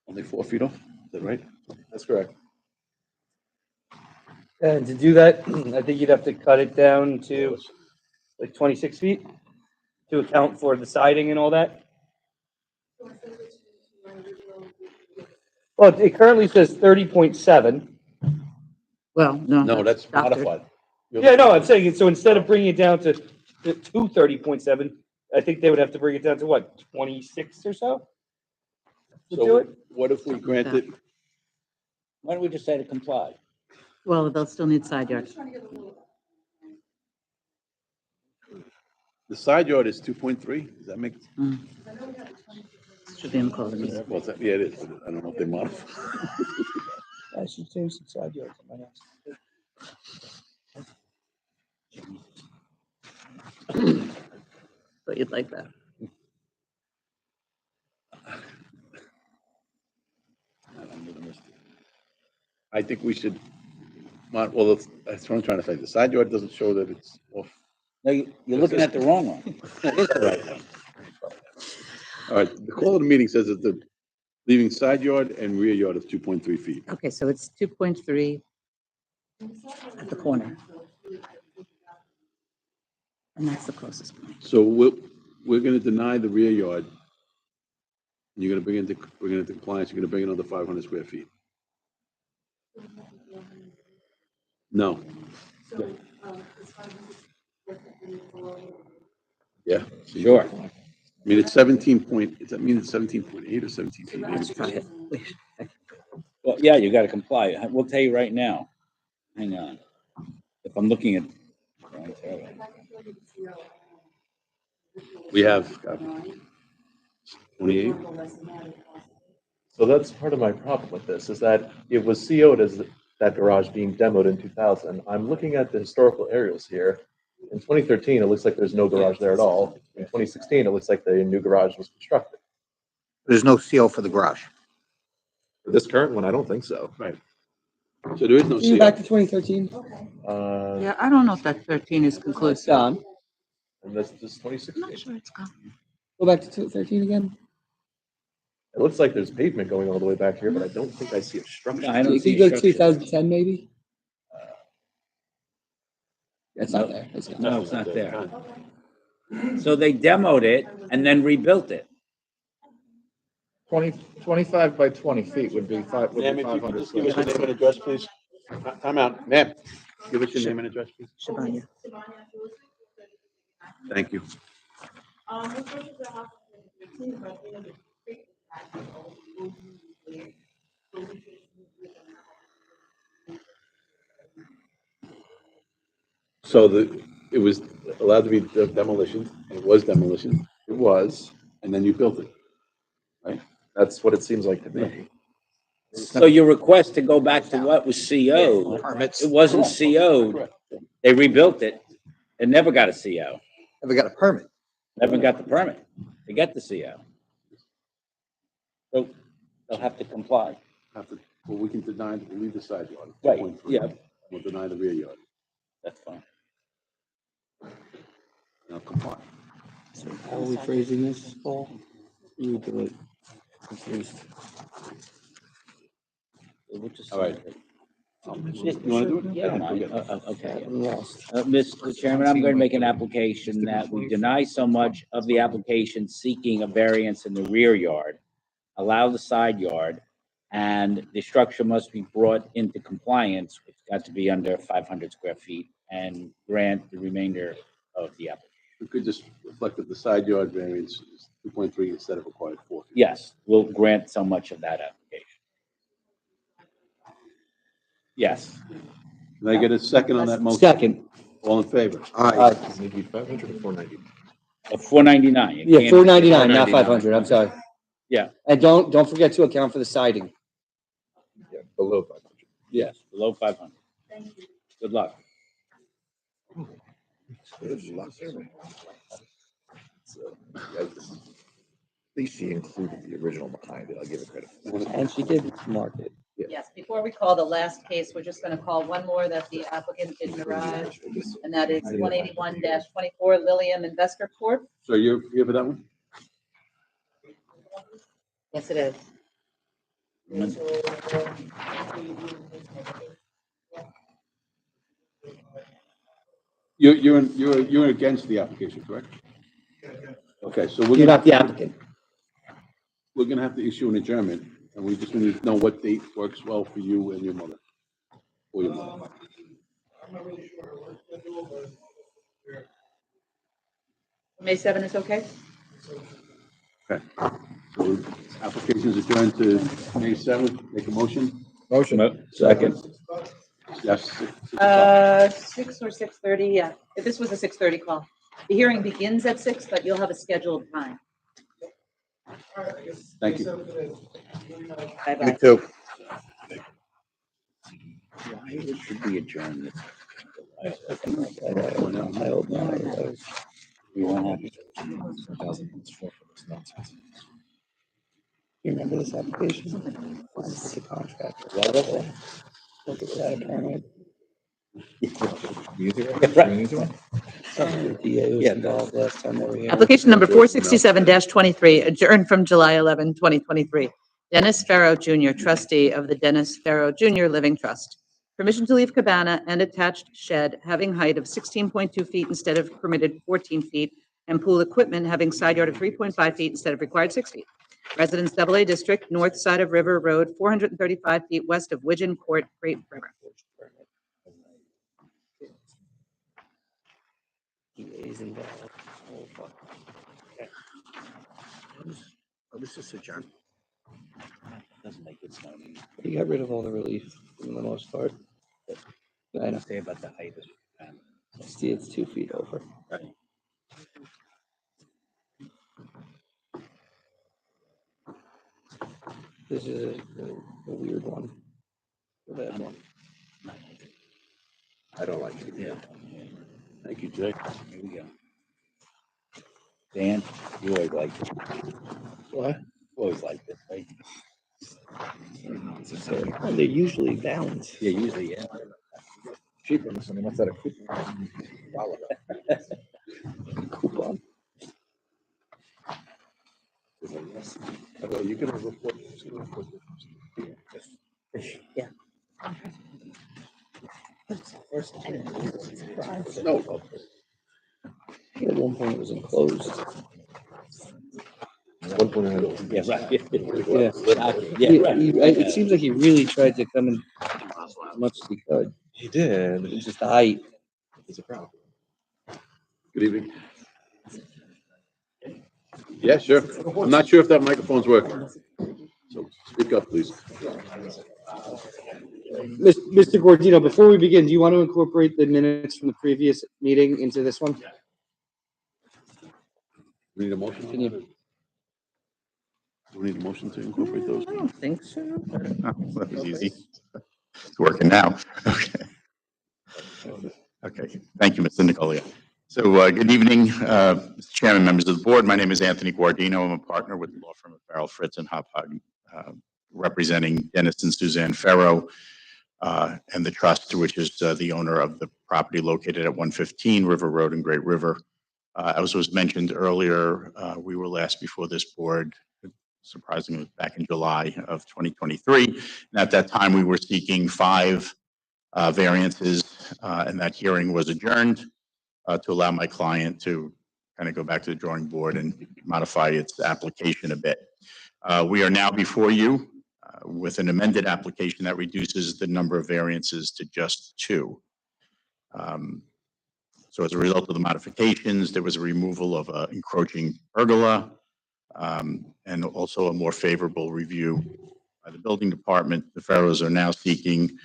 Only 4 feet off, is that right? That's correct. And to do that, I think you'd have to cut it down to like 26 feet to account for the siding and all that. Well, it currently says 30.7. Well, no. No, that's doctored. modified. Yeah, no, I'm saying, so instead of bringing it down to 30.7, I think they would have to bring it down to what, 26 or so? To do So it? what if we granted, Why don't we just say to comply? Well, they'll still need side yards. the side yard is 2.3, does that make? Should be in the code. Well, yeah, it is, but I don't know if they modify. I should change the side yards on my house. But you'd like that. I think we should, well, that's what I'm trying to say. The side yard doesn't show that it's off. No, you're looking at the wrong one. That is the right one. All right, the call of the meeting says that the leaving side yard and rear yard of 2.3 feet. Okay, so it's 2.3 at the corner. And that's the closest point. So we're going to deny the rear yard You're gonna bring it into compliance, you're gonna bring another 500 square feet. No. So, it's 500 Yeah. Sure. I mean, it's 17 point, does that mean it's 17.8 or 17 feet? Well, yeah, you gotta comply. We'll tell you right now. Hang on. If I'm looking at. We have 28. So that's part of my problem with this, is that it was CO'd as that garage being demoed in 2000. I'm looking at the historical aerials here. In 2013, it looks like there's no garage there at all. In 2016, it looks like the new garage was constructed. There's no CO for the garage. For this current one, I don't think so. Right. So there is no Can you go CO. back to 2013? Yeah, I don't know if that 13 is It's conclusive. gone. And this is 2016. I'm not sure it's gone. Go back to 13 again. It looks like there's pavement going all the way back here, but I don't think I see a structure. No, I don't Can see you go to structure. 2010 maybe? That's not there. It's gone. No, it's not there. So they demoed it and then rebuilt it. 25 by 20 feet would be Ma'am, if you could 500 just give us square your feet. name and address, please. Time out, ma'am. Give us your name and address, please. Shabanya. Thank you. This was the house in 2013, but you know, the creek is actually So it was allowed to be demolition, and it was demolition, It was. and then you built it, right? That's what it seems like to me. So your request to go back to what was CO, Permits. it wasn't CO. Correct. They rebuilt it. It never got a CO. Never got a permit. Never got the permit to get the CO. So they'll have to comply. Well, we can deny, we'll leave the side yard. Right, 2.3. yeah. We'll deny the rear yard, That's fine. and I'll comply. How are we phrasing this, Paul? You do it. Confused. We'll just- All right. You wanna do it? Yeah, I don't mind. Okay. Okay. I'm lost. Mr. Chairman, I'm going to make an application that we deny so much of the application seeking a variance in the rear yard, allow the side yard, and the structure must be brought into compliance. It's got to be under 500 square feet, and grant the remainder of the application. We could just reflect that the side yard variance is 2.3 instead of required 4. Yes, we'll grant so much of that application. Yes. Can I get a second on that motion? Second. All in favor? Aye. Maybe 500 or 490. 499. You Yeah, can't- 499, not 500. I'm sorry. Yeah. And don't forget to account for the siding. Yeah, below 500. Yes, below 500. Good luck. At least she included the original behind it. I'll give her credit. And she did mark it. Yes, before we call the last case, we're just going to call one more that the applicant didn't arrive, and that is 181-24 Lilium Investor Corp. So you're here for that one? Yes, it is. You're against the application, correct? Okay, so You're not the applicant. we're gonna have to issue an adjournment, and we just need to know what date works well for you and your mother. Or your mother. May 7 is okay? Okay. So application's adjourned to May 7th. Make a motion? Motion. Second. Yes. 6 or 6:30, yeah. If this was a 6:30 call. The hearing begins at 6, but you'll have a scheduled time. Thank you. Bye-bye. You too. Why should we adjourn this? I hope not. We won't have. You remember this application? This is a contract. Look at that permit. The DA was involved last time they were here. Application number 467-23, adjourned from July 11, 2023. Dennis Farrow Jr., trustee of the Dennis Farrow Jr. Living Trust. Permission to leave cabana and attached shed having height of 16.2 feet instead of permitted 14 feet, and pool equipment having side yard of 3.5 feet instead of required 6 feet. Residence AA District, north side of River Road, 435 feet west of Widgeon Court, Great River. EA's involved. Oh, fuck. What was this adjourned? Doesn't make it zoning. He got rid of all the relief for the most part. I know. Say about the height of See, it's 2 feet over. This is a weird one. A bad one. I don't like it. Yeah. Thank you, Jay. Here we go. Dan, you always liked it. What? You always liked it, right? And they're usually balanced. Yeah, usually, yeah. Cheaper, listen, what's that, a coupon? Coupon. Although you can report. Yeah. No. At one point it was enclosed. One point I had. Yeah, right. Yeah. Yeah, right. It seems like he really tried to come in as much as he could. He did. It's just the height. It's a problem. Good evening. Yeah, sure. I'm not sure if that microphone's working. So speak up, please. Mr. Gordino, before we begin, do you want to incorporate the minutes from the previous meeting into this one? We need a motion? Can you- Do we need a motion to incorporate those? I don't think so. Oh, that was easy. It's working now. Okay. Okay, thank you, Mr. Nicolia. So, good evening, Mr. Chairman, members of the board. My name is Anthony Guardino. I'm a partner with the law firm of Farrell, Fritz, and Hopog, representing Dennis and Suzanne Farrow, and the trust, which is the owner of the property located at 115 River Road in Great River. As was mentioned earlier, we were last before this board, surprisingly, back in July of 2023. And at that time, we were seeking 5 variances, and that hearing was adjourned to allow my client to kind of go back to the drawing board and modify its application a bit. We are now before you with an amended application that reduces the number of variances to just 2. So as a result of the modifications, there was a removal of an encroaching pergola, and also a more favorable review by the building department. The Farrows are now seeking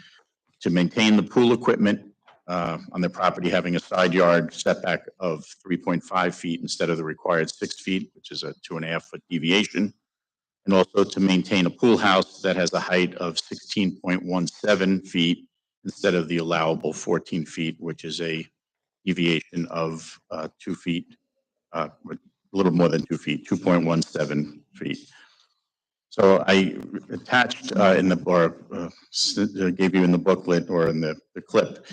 to maintain the pool equipment on their property, having a side yard setback of 3.5 feet instead of the required 6 feet, which is a 2.5-foot deviation. And also to maintain a pool house that has a height of 16.17 feet instead of the allowable 14 feet, which is a deviation of 2 feet, a little more than 2 feet, 2.17 feet. So I attached in the, or gave you in the booklet or in the clip,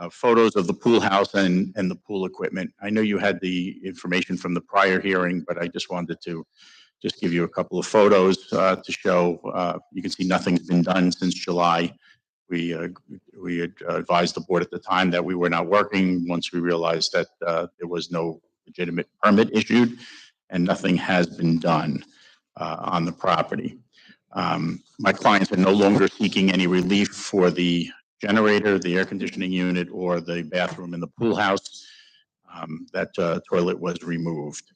photos of the pool house and the pool equipment. I know you had the information from the prior hearing, but I just wanted to just give you a couple of photos to show. You can see nothing's been done since July. We had advised the board at the time that we were not working once we realized that there was no legitimate permit issued and nothing has been done on the property. My clients are no longer seeking any relief for the generator, the air conditioning unit, or the bathroom in the pool house. That toilet was removed.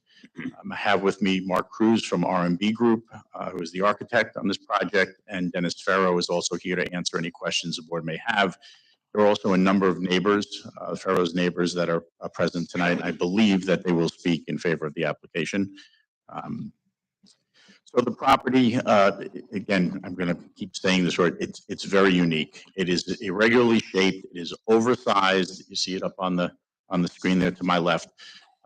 I have with me Mark Cruz from R&B Group, who is the architect on this project, and Dennis Farrow is also here to answer any questions the board may have. There are also a number of neighbors, Farrow's neighbors, that are present tonight. I believe that they will speak in favor of the application. So the property, again, I'm going to keep saying this word, it's very unique. It is irregularly shaped, it is oversized. You see it up on the screen there to my left.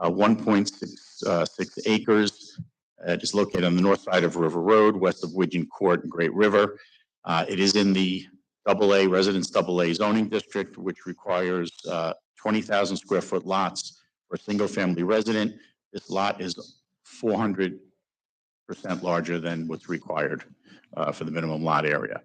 1.6 acres. It is located on the north side of River Road, west of Widgeon Court and Great River. It is in the AA, Residence AA zoning district, which requires 20,000 square foot lots for a single family resident. This lot is 400% larger than what's required for the minimum lot area.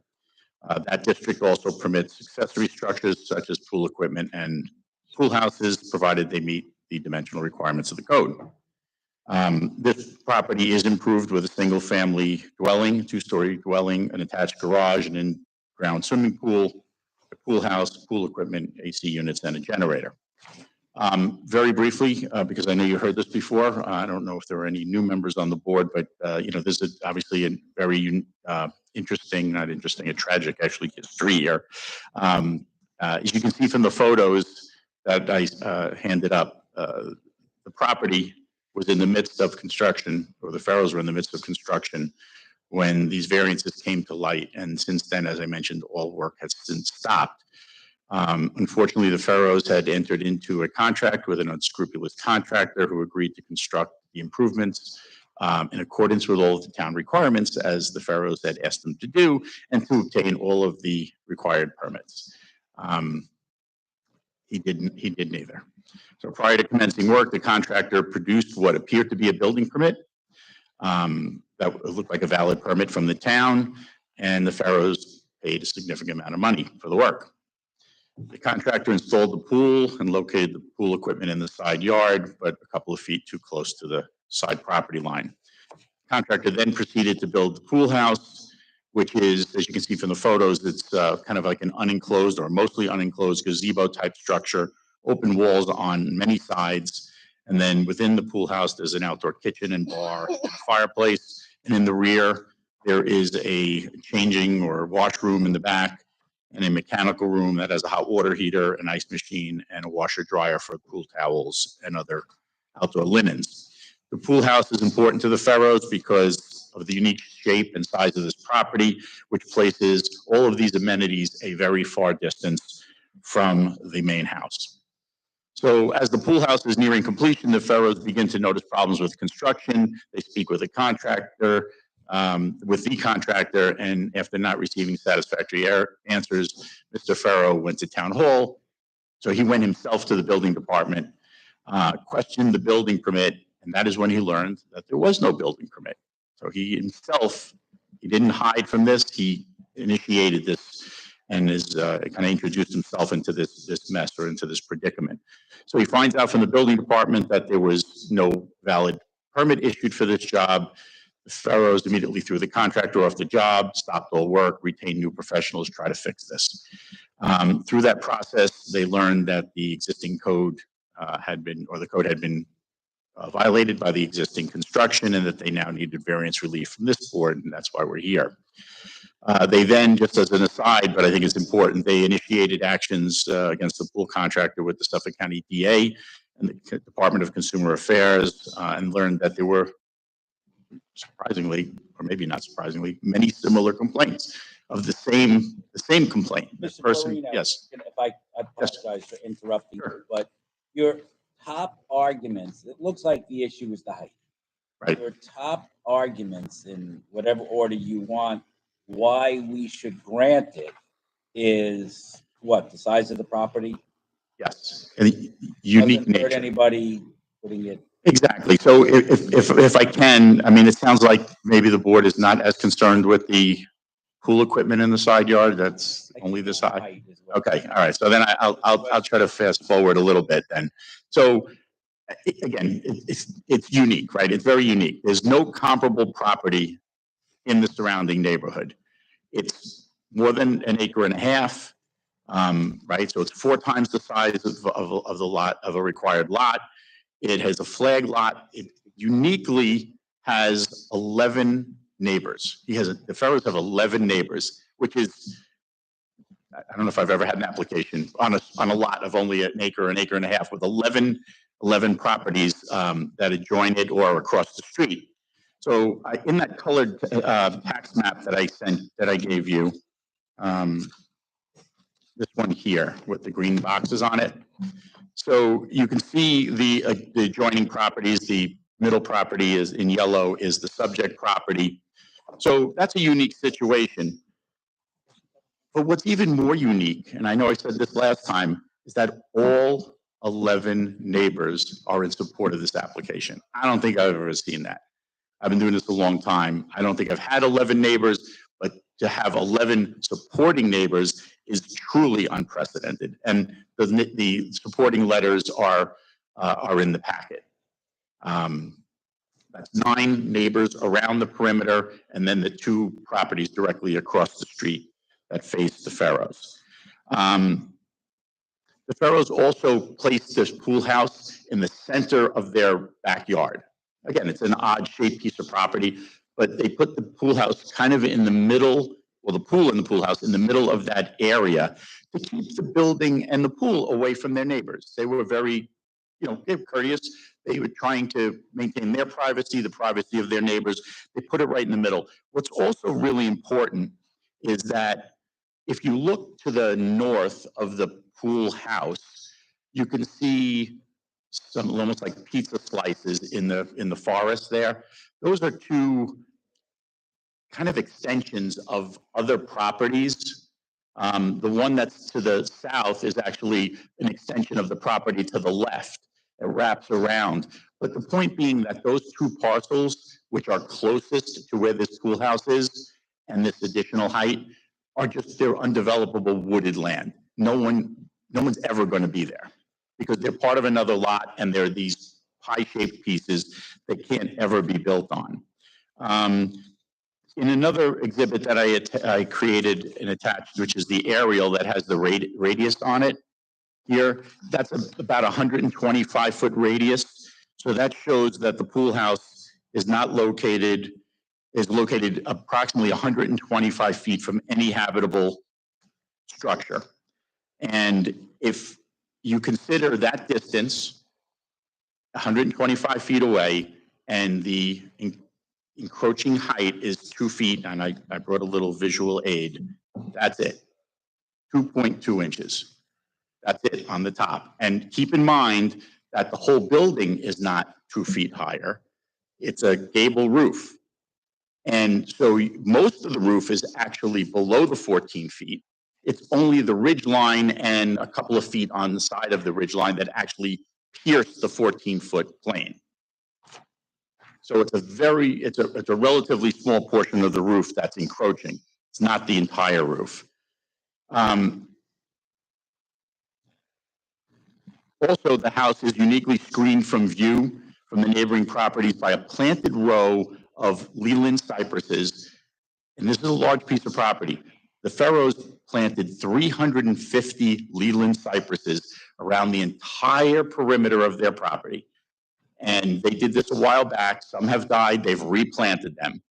That district also permits accessory structures such as pool equipment and pool houses, provided they meet the dimensional requirements of the code. This property is improved with a single-family dwelling, two-story dwelling, an attached garage, an in-ground swimming pool, a pool house, pool equipment, AC units, and a generator. Very briefly, because I know you heard this before, I don't know if there are any new members on the board, but, this is obviously a very interesting, not interesting, a tragic, actually, history here. As you can see from the photos that I handed up, the property was in the midst of construction, or the Farrows were in the midst of construction when these variances came to light. And since then, as I mentioned, all work has since stopped. Unfortunately, the Farrows had entered into a contract with an unscrupulous contractor who agreed to construct the improvements in accordance with all of the town requirements, as the Farrows had asked them to do, and to obtain all of the required permits. He did neither. So prior to commencing work, the contractor produced what appeared to be a building permit that looked like a valid permit from the town, and the Farrows paid a significant amount of money for the work. The contractor installed the pool and located the pool equipment in the side yard, but a couple of feet too close to the side property line. Contractor then proceeded to build the pool house, which is, as you can see from the photos, it's kind of like an unenclosed or mostly unenclosed gazebo type structure, open walls on many sides. And then within the pool house, there's an outdoor kitchen and bar, and fireplace. And in the rear, there is a changing or washroom in the back, and a mechanical room that has a hot water heater, an ice machine, and a washer dryer for pool towels and other outdoor linens. The pool house is important to the Farrows because of the unique shape and size of this property, which places all of these amenities a very far distance from the main house. So as the pool house is nearing completion, the Farrows begin to notice problems with construction. They speak with the contractor, and after not receiving satisfactory answers, Mr. Farrow went to town hall. So he went himself to the building department, questioned the building permit, and that is when he learned that there was no building permit. So he himself, he didn't hide from this. He initiated this and is kind of introduced himself into this mess or into this predicament. So he finds out from the building department that there was no valid permit issued for this job. The Farrows immediately threw the contractor off the job, stopped all work, retained new professionals, try to fix this. Through that process, they learned that the existing code had been violated by the existing construction, and that they now needed variance relief from this board, and that's why we're here. They then, just as an aside, but I think it's important, they initiated actions against the pool contractor with the Suffolk County DA and the Department of Consumer Affairs, and learned that there were, surprisingly, or maybe not surprisingly, many similar complaints of the same complaint. This person, Marino, yes. If I apologize for interrupting you, but your top arguments, it looks like the issue is the height. Right. Your top arguments, in whatever order you want, why we should grant it is what? The size of the property? Yes, and unique Doesn't hurt nature. anybody putting it. Exactly. So if I can, I mean, it sounds like maybe the board is not as concerned with the pool equipment in the side yard. That's only this high. Okay. All right. So then I'll try to fast forward a little bit then. So again, it's unique, right? It's very unique. There's no comparable property in the surrounding neighborhood. It's more than an acre and a half, right? So it's 4 times the size of the lot, of a required lot. It has a flag lot. It uniquely has 11 neighbors. The Farrows have 11 neighbors, which is, I don't know if I've ever had an application on a lot of only an acre and a half with 11 properties that adjoin it or across the street. So in that colored tax map that I gave you, this one here with the green boxes on it. So you can see the adjoining properties. The middle property is in yellow, is the subject property. So that's a unique situation. But what's even more unique, and I know I said this last time, is that all 11 neighbors are in support of this application. I don't think I've ever seen that. I've been doing this a long time. I don't think I've had 11 neighbors, but to have 11 supporting neighbors is truly unprecedented. And the supporting letters are in the packet. That's 9 neighbors around the perimeter, and then the 2 properties directly across the street that face the Farrows. The Farrows also placed this pool house in the center of their backyard. Again, it's an odd-shaped piece of property, but they put the pool house kind of in the middle, well, the pool and the pool house in the middle of that area to keep the building and the pool away from their neighbors. They were very, they were courteous. They were trying to maintain their privacy, the privacy of their neighbors. They put it right in the middle. What's also really important is that if you look to the north of the pool house, you can see some almost like pizza slices in the forest there. Those are 2 kind of extensions of other properties. The one that's to the south is actually an extension of the property to the left. It wraps around. But the point being that those 2 parcels, which are closest to where this schoolhouse is and this additional height, are just, they're undevelopable wooded land. No one's ever going to be there because they're part of another lot and they're these pie-shaped pieces that can't ever be built on. In another exhibit that I created and attached, which is the aerial that has the radius on it here, that's about 125-foot radius. So that shows that the pool house is located approximately 125 feet from any habitable structure. And if you consider that distance, 125 feet away, and the encroaching height is 2 feet, and I brought a little visual aid, that's it, 2.2 inches. That's it on the top. And keep in mind that the whole building is not 2 feet higher. It's a gable roof. And so most of the roof is actually below the 14 feet. It's only the ridge line and a couple of feet on the side of the ridge line that actually pierce the 14-foot plane. So it's a relatively small portion of the roof that's encroaching. It's not the entire roof. Also, the house is uniquely screened from view from the neighboring properties by a planted row of Leland cypresses. And this is a large piece of property. The Farrows planted 350 Leland cypresses around the entire perimeter of their property. And they did this a while back. Some have died. They've replanted them.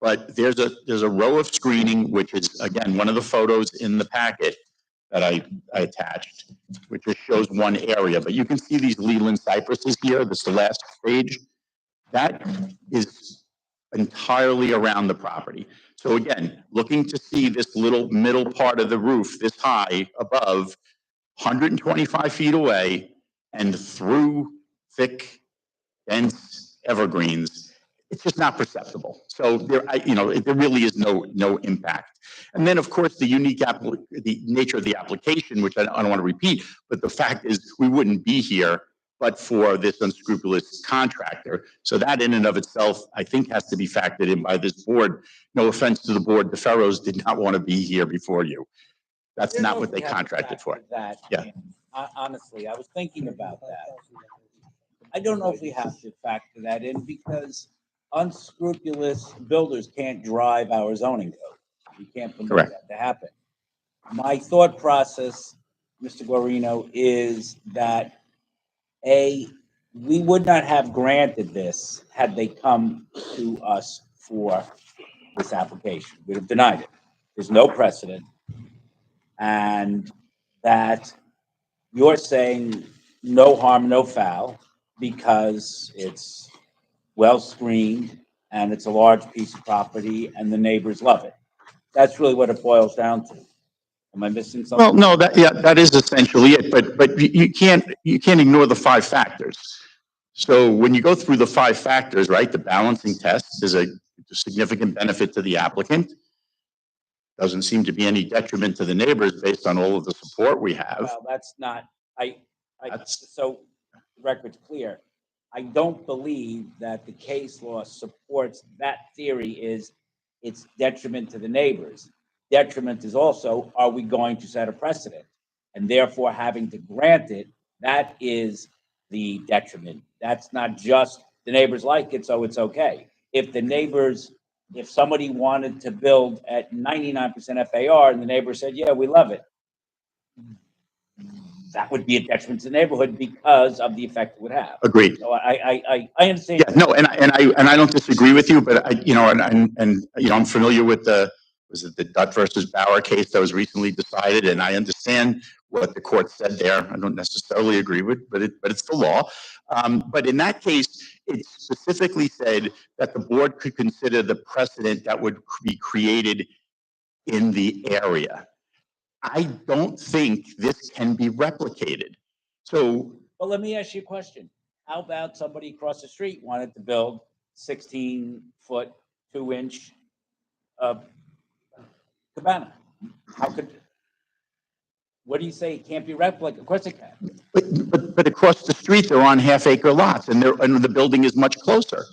But there's a row of screening, which is, again, one of the photos in the packet that I attached, which just shows one area. But you can see these Leland cypresses here. This is the last stage. That is entirely around the property. So again, looking to see this little middle part of the roof this high above, 125 feet away and through thick, dense evergreens, it's just not perceptible. So there really is no impact. And then, of course, the nature of the application, which I don't want to repeat, but the fact is we wouldn't be here but for this unscrupulous contractor. So that in and of itself, I think, has to be factored in by this board. No offense to the board, the Farrows did not want to be here before you. That's not what they contracted for. Yeah. Honestly, I was thinking about that. I don't know if we have to factor that in because unscrupulous builders can't drive our zoning code. You can't permit that to happen. My thought process, Mr. Guarino, is that we would not have granted this had they come to us for this application. We'd have denied it. There's no precedent. And that you're saying no harm, no foul, because it's well screened and it's a large piece of property and the neighbors love it. That's really what it boils down to. Am I missing something? Well, no, that is essentially it, but you can't ignore the 5 factors. So when you go through the 5 factors, right, the balancing test is a significant benefit to the applicant. Doesn't seem to be any detriment to the neighbors based on all of the support we have. Well, that's not, so the record's clear. I don't believe that the case law supports that theory is it's detriment to the neighbors. Detriment is also, are we going to set a precedent? And therefore having to grant it, that is the detriment. That's not just the neighbors like it, so it's okay. If somebody wanted to build at 99% FAR and the neighbor said, yeah, we love it, that would be a detriment to the neighborhood because of the effect it would have. Agreed. So I understand. Yeah, no, and I don't disagree with you, but I'm familiar with was it the Dutt versus Bauer case that was recently decided, and I understand what the court said there. I don't necessarily agree with, but it's the law. But in that case, it specifically said that the board could consider the precedent that would be created in the area. I don't think this can be replicated. So, Well, let me ask you a question. How about somebody across the street wanted to build 16-foot, 2-inch cabana? What do you say? It can't be replicated? Of course it can. but across the street, they're on half-acre lots, and the building is much closer.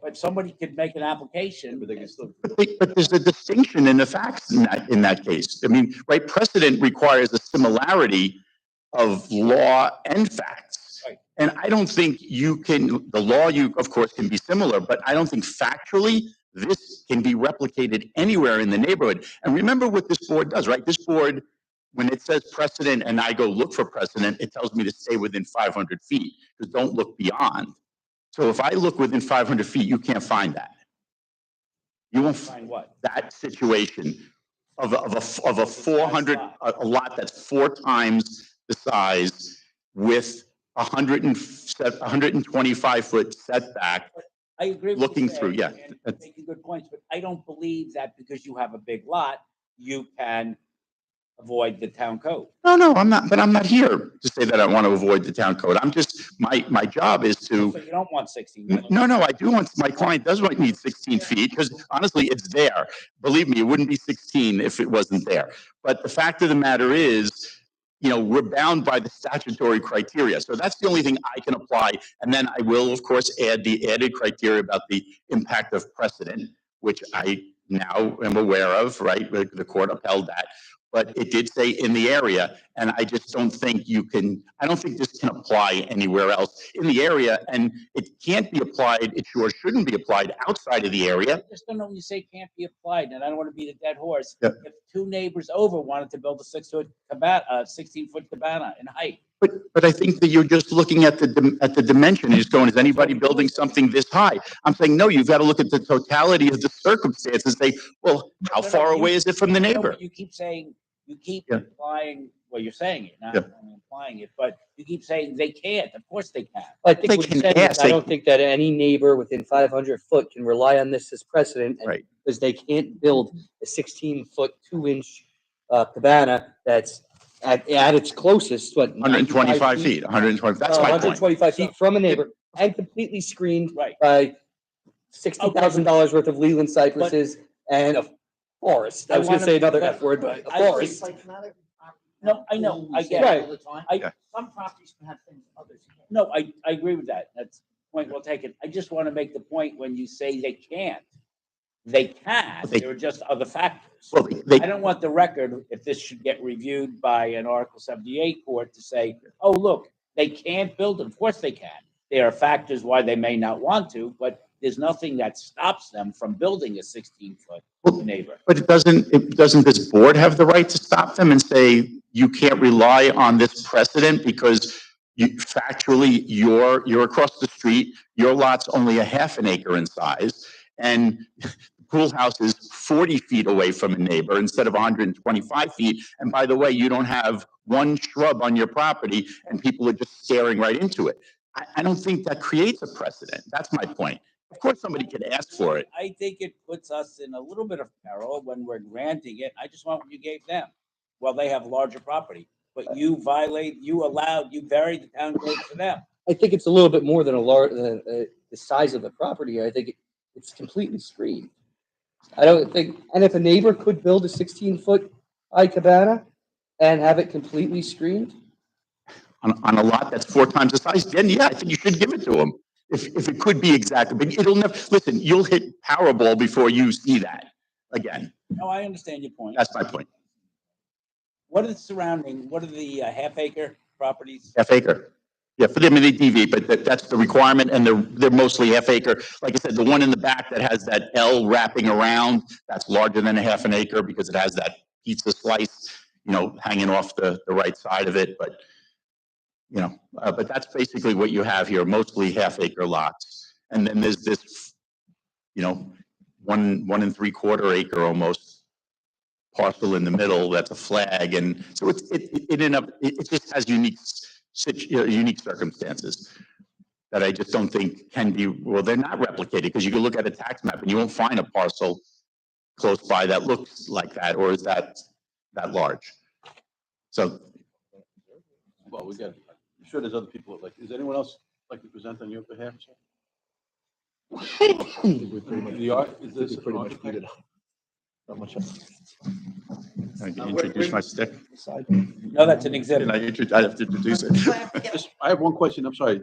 But somebody could make an application. But they can still. But there's a distinction in the facts in that case. I mean, right, precedent requires a similarity of law and facts. Right. And I don't think the law, you of course can be similar, but I don't think factually this can be replicated anywhere in the neighborhood. And remember what this board does, right? This board, when it says precedent and I go look for precedent, it tells me to stay within 500 feet, because don't look beyond. So if I look within 500 feet, you can't find that. You won't Find what? That situation of a 400, a lot that's 4 times the size with 125-foot setback. I agree with Looking you, through, yeah. and making good points, but I don't believe that because you have a big lot, you can avoid the town code. No, I'm not, but I'm not here to say that I want to avoid the town code. I'm just, my job is to, So you don't want 16. no, I do want, my client does need 16 feet, because honestly, it's there. Believe me, it wouldn't be 16 if it wasn't there. But the fact of the matter is, we're bound by the statutory criteria. So that's the only thing I can apply. And then I will, of course, add the added criteria about the impact of precedent, which I now am aware of, right? The court upheld that. But it did say in the area, and I just don't think I don't think this can apply anywhere else in the area, and it can't be applied, it sure shouldn't be applied outside of the area. I just don't know when you say can't be applied, and I don't want to beat a dead horse. Yeah. If 2 neighbors over wanted to build a 16-foot cabana in height. But I think that you're just looking at the dimension and just going, is anybody building something this high? I'm saying, no, you've got to look at the totality of the circumstances and say, well, how far away is it from the neighbor? You keep saying, Yeah. implying, well, you're saying it, not Yeah. implying it, but you keep saying they can't. Of course they can. I think They what can you're saying is, ask, I they- don't think that any neighbor within 500 foot can rely on this as precedent. Right. Because they can't build a 16-foot, 2-inch cabana that's at its closest, 125 feet, 120, that's my point. 125 feet from a neighbor and completely screened Right. by $60,000 worth of Leland cypresses and a forest. I was gonna say another F word, but a forest. No, I know, I get Right. it. Yeah. Some properties can have things others can't. No, I agree with that. That's point well taken. I just want to make the point when you say they can't. They can, They- there are just other factors. Well, I don't want the record, if this should get reviewed by an Article 78 court, to say, oh, look, they can't build it. Of course they can. There are factors why they may not want to, but there's nothing that stops them from building a 16-foot neighbor. But doesn't this board have the right to stop them and say, you can't rely on this precedent because factually, you're across the street, your lot's only a half an acre in size, and the pool house is 40 feet away from a neighbor instead of 125 feet. And by the way, you don't have one shrub on your property and people are just staring right into it. I don't think that creates a precedent. That's my point. Of course, somebody could ask for it. I think it puts us in a little bit of peril when we're granting it. I just want what you gave them. Well, they have larger property, but you varied the town code for them. I think it's a little bit more than the size of the property. I think it's completely screened. I don't think, and if a neighbor could build a 16-foot high cabana and have it completely screened, On a lot that's 4 times the size, then yeah, I think you should give it to them. If it could be exactly, but it'll never, listen, you'll hit Powerball before you see that again. No, I understand your point. That's my point. What are the half acre properties? Half acre. Yeah, for them, they deviate, but that's the requirement, and they're mostly half acre. Like I said, the one in the back that has that L wrapping around, that's larger than a half an acre because it has that pizza slice, hanging off the right side of it, but, but that's basically what you have here, mostly half acre lots. And then there's this, 1 3/4 acre almost parcel in the middle, that's a flag, and so it just has unique circumstances that I just don't think can be, well, they're not replicated, because you can look at a tax map and you won't find a parcel close by that looks like that, or is that large. So, Well, I'm sure there's other people, is anyone else like to present on your behalf, sir? The art, is this pretty much architect? beat it up. Not much. I can introduce my stick. No, that's an exhibit. I have to introduce it. I have one question, I'm sorry.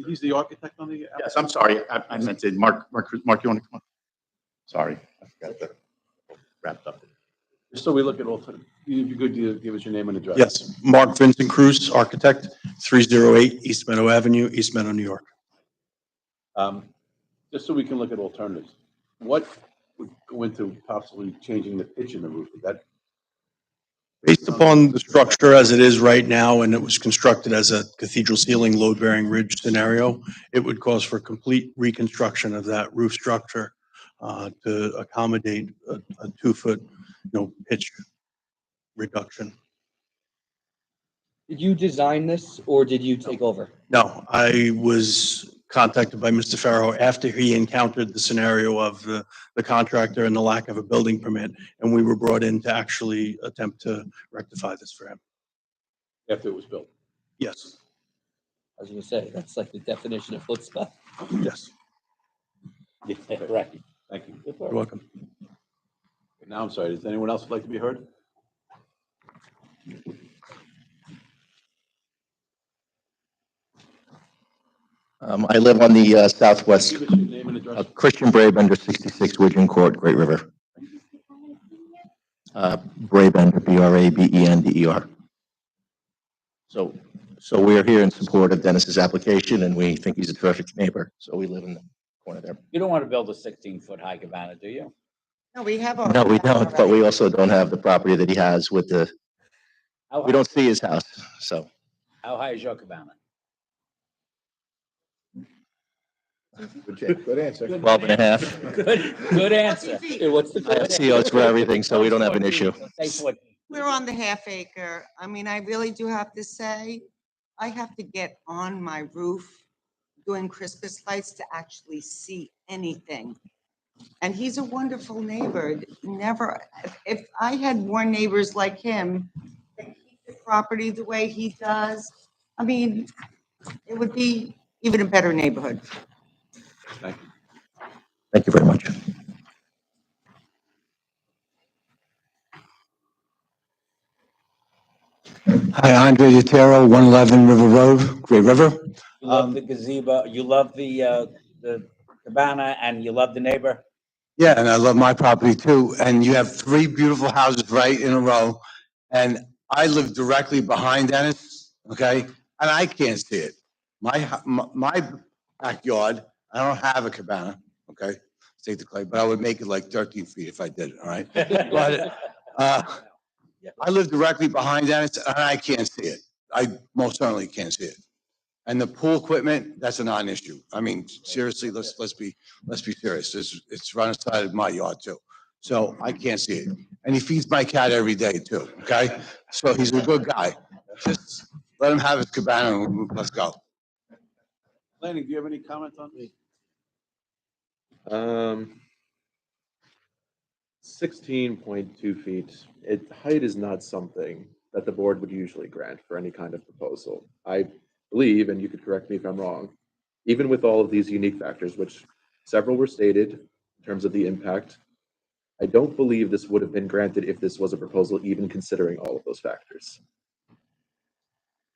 He's the architect on the. Yes, I'm sorry, I meant to, Mark, you want to come on? Sorry, I forgot that. Wrapped up. Just so we look at all, if you could give us your name and address. Yes, Mark Vincent Cruz, architect, 308 East Meadow Avenue, East Meadow, New York. Just so we can look at alternatives, what would go into possibly changing the pitch in the roof? Is that Based upon the structure as it is right now, and it was constructed as a cathedral ceiling load-bearing ridge scenario, it would cause for complete reconstruction of that roof structure to accommodate a 2-foot, pitch reduction. Did you design this or did you take over? No, I was contacted by Mr. Farrow after he encountered the scenario of the contractor and the lack of a building permit, and we were brought in to actually attempt to rectify this for him. after it was built? Yes. I was gonna say, that's like the definition of chutzpah. Yes. Yeah, correct. Thank you. You're welcome. Now, I'm sorry, does anyone else like to be heard? I live on the southwest, Give us your name and address. Christian Brabender, 66 Widgeon Court, Great River. Brabender, Brabender. So we're here in support of Dennis's application, and we think he's a terrific neighbor. So we live in the corner there. You don't want to build a 16-foot high cabana, do you? No, we have. No, we don't, but we also don't have the property that he has with the, How we high, don't see his house, so. how high is your cabana? Good answer. 12 and a half. Good answer. Hey, what's the? I have COs for everything, so we don't have an issue. Say 14. We're on the half acre. I mean, I really do have to say, I have to get on my roof doing Christmas lights to actually see anything. And he's a wonderful neighbor. Never, if I had more neighbors like him, that keep the property the way he does, I mean, it would be even a better neighborhood. Thank you. Thank you very much. Hi, Andre Otero, 111 River Road, Great River. You love the gazebo, you love the cabana, and you love the neighbor? Yeah, and I love my property too. And you have 3 beautiful houses right in a row. And I live directly behind Dennis, okay? And I can't see it. My backyard, I don't have a cabana, okay? State the clay, but I would make it like 13 feet if I did it, all right? But I live directly behind Dennis and I can't see it. I most certainly can't see it. And the pool equipment, that's a non-issue. I mean, seriously, let's be serious. It's right inside my yard too. So I can't see it. And he feeds my cat every day too, okay? So he's a good guy. Just let him have his cabana and let's go. Lanning, do you have any comment on me? 16.2 feet. Height is not something that the board would usually grant for any kind of proposal. I believe, and you could correct me if I'm wrong, even with all of these unique factors, which several were stated in terms of the impact, I don't believe this would have been granted if this was a proposal, even considering all of those factors.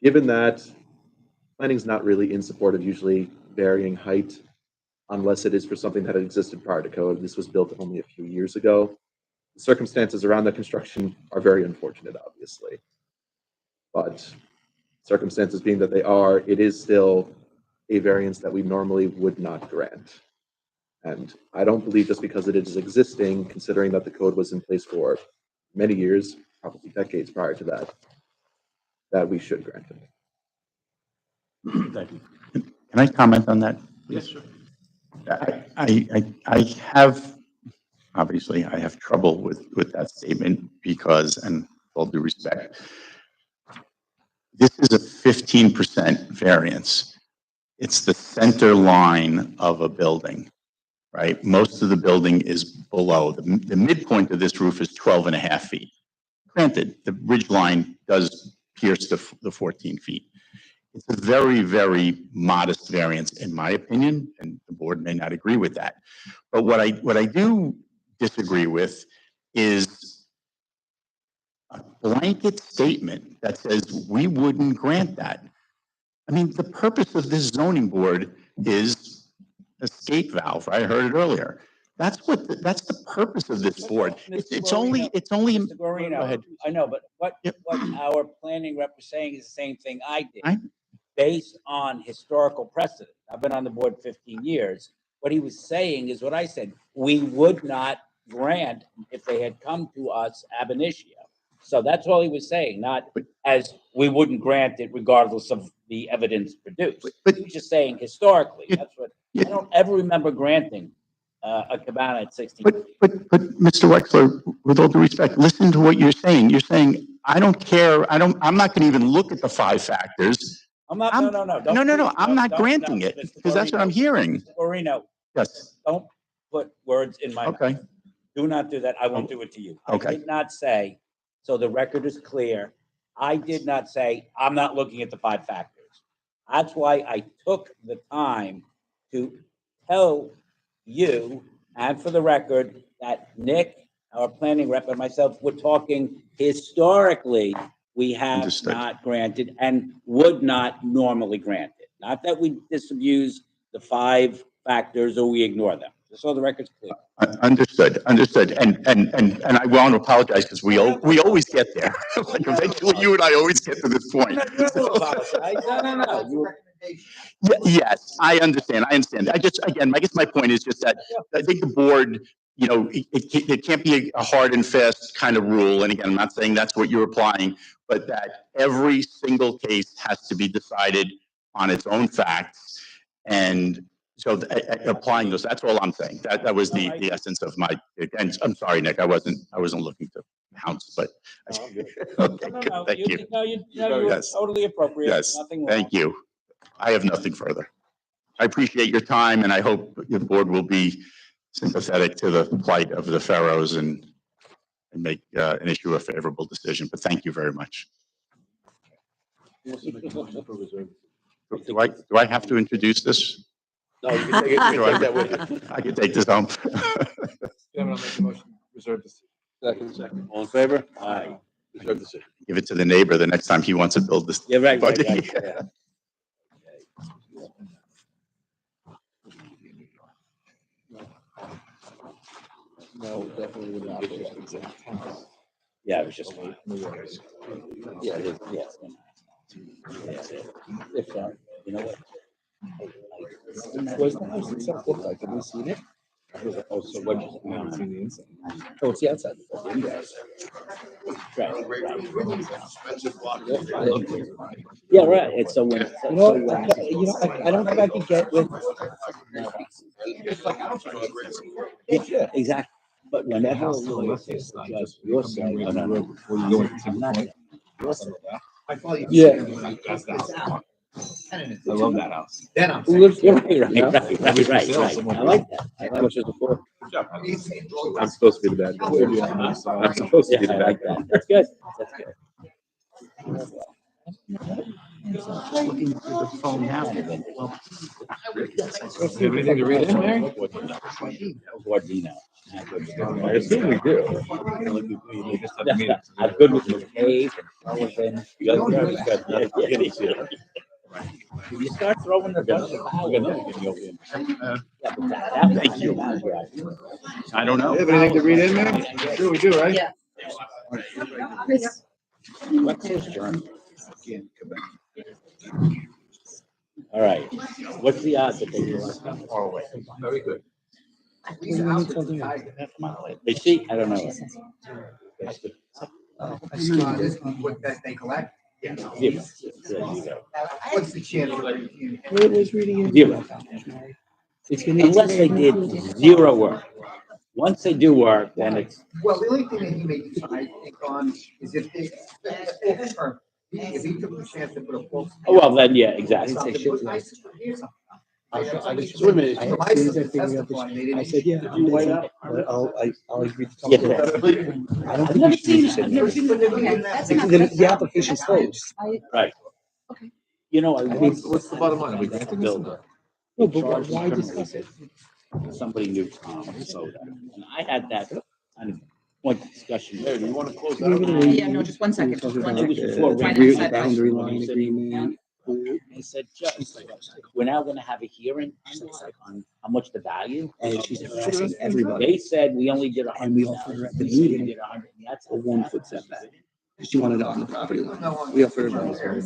Given that planning's not really in support of usually varying height unless it is for something that had existed prior to code. This was built only a few years ago. The circumstances around the construction are very unfortunate, obviously. But circumstances being that they are, it is still a variance that we normally would not grant. And I don't believe just because it is existing, considering that the code was in place for many years, probably decades prior to that, that we should grant it. Thank you. Can I comment on that? Yes, sure. I have, obviously, I have trouble with that statement because, and with all due respect, this is a 15% variance. It's the center line of a building, right? Most of the building is below. The midpoint of this roof is 12 and a half feet. Granted, the ridge line does pierce the 14 feet. It's a very, very modest variance, in my opinion, and the board may not agree with that. But what I do disagree with is a blanket statement that says we wouldn't grant that. I mean, the purpose of this zoning board is escape valve. I heard it earlier. That's the purpose of this board. It's only. Mr. Guarino, Go ahead. I know, but what our planning rep was saying is the same thing I did. Based on historical precedent. I've been on the board 15 years. What he was saying is what I said. We would not grant if they had come to us ab initio. So that's all he was saying, not as we wouldn't grant it regardless of the evidence produced. He was just saying historically. That's what, I don't ever remember granting a cabana at 16. But Mr. Wexler, with all due respect, listen to what you're saying. You're saying, I don't care. I'm not going to even look at the 5 factors. I'm not, no. No. I'm not granting it because that's what I'm hearing. Mr. Guarino, Yes. don't put words in my mouth. Okay. Do not do that. I won't do it to you. Okay. I did not say, so the record is clear. I did not say, I'm not looking at the 5 factors. That's why I took the time to tell you, and for the record, that Nick, our planning rep, and myself were talking historically. We have Understood. not granted and would not normally grant it. Not that we disabuse the 5 factors or we ignore them. Just so the record's clear. Understood. And I want to apologize because we always get there. Like eventually you and I always get to this point. No. Yes, I understand. I guess my point is just that I think the board, it can't be a hard and fast kind of rule. And again, I'm not saying that's what you're applying, but that every single case has to be decided on its own facts. And so applying those, that's all I'm saying. That was the essence of my, and I'm sorry, Nick, I wasn't looking to pounce, but. Okay, good. Thank you. You were totally appropriate. Yes, Nothing wrong. thank you. I have nothing further. I appreciate your time and I hope the board will be sympathetic to the plight of the Faroes and make an issue a favorable decision, but thank you very much. Do I have to introduce this? No, you can take it, you can take that with you. I can take this home. Chairman, I'll make a motion, reserve this. Second. All in favor? Aye. Reserve decision. Give it to the neighbor the next time he wants to build this. Yeah, right. Yeah. No, definitely would not. Yeah, it was just. Yeah, it is, yes. If, you know what? Was the house itself look like? Have we seen it? Oh, so what, you haven't seen the inside? Oh, it's the outside. Yeah, right. It's so when. I don't think I could get with. Yeah, exactly. But whenever a lawyer says the judge, your side, Yeah. I love that house. Who lives You're there? right. I like that. How much is it for? I'm supposed to be the bad guy. I'm supposed to be the I bad like guy. that. That's good. That's good. Looking through the phone now. Anything to read in, Mary? Guardino. I assume we do. I'm good with the cave and Sullivan. If you start throwing the bunch of Thank you. I don't know. You have anything to read in, man? Sure we do, right? Yeah. What's his journal? All right. What's the odds that they do us? Very good. Is she? I don't know. What that they collect? Zero. Yeah, zero. What's the chance? It was reading Zero. It's gonna. Unless they did zero work. Once they do work, then it's, Well, the only thing that he may decide, I think, on is if they, if he took the chance to put a full. oh, well, then, yeah, exactly. I Wait a minute. I said, yeah. Did you weigh up? I'll agree to talk Yeah. to them. I don't think never we should use seen it. I've never seen it. The application's closed. Right. You know, I What's the bottom line? Are we granting this? builder. No, but why discuss it? Somebody knew Tom Soda, and I had that kind of one discussion. Hey, do you want to close Yeah, that? Yeah, no, just one second. Talking One about, It was before Right the outside. boundary line agreement. I said, Judge, we're now gonna have a hearing on how much the value. And she's harassing everybody. They said we only did a And we hundred. offered her at the meeting Did 100, and that's a 1 foot setback. She wanted it on the property line. We offered her.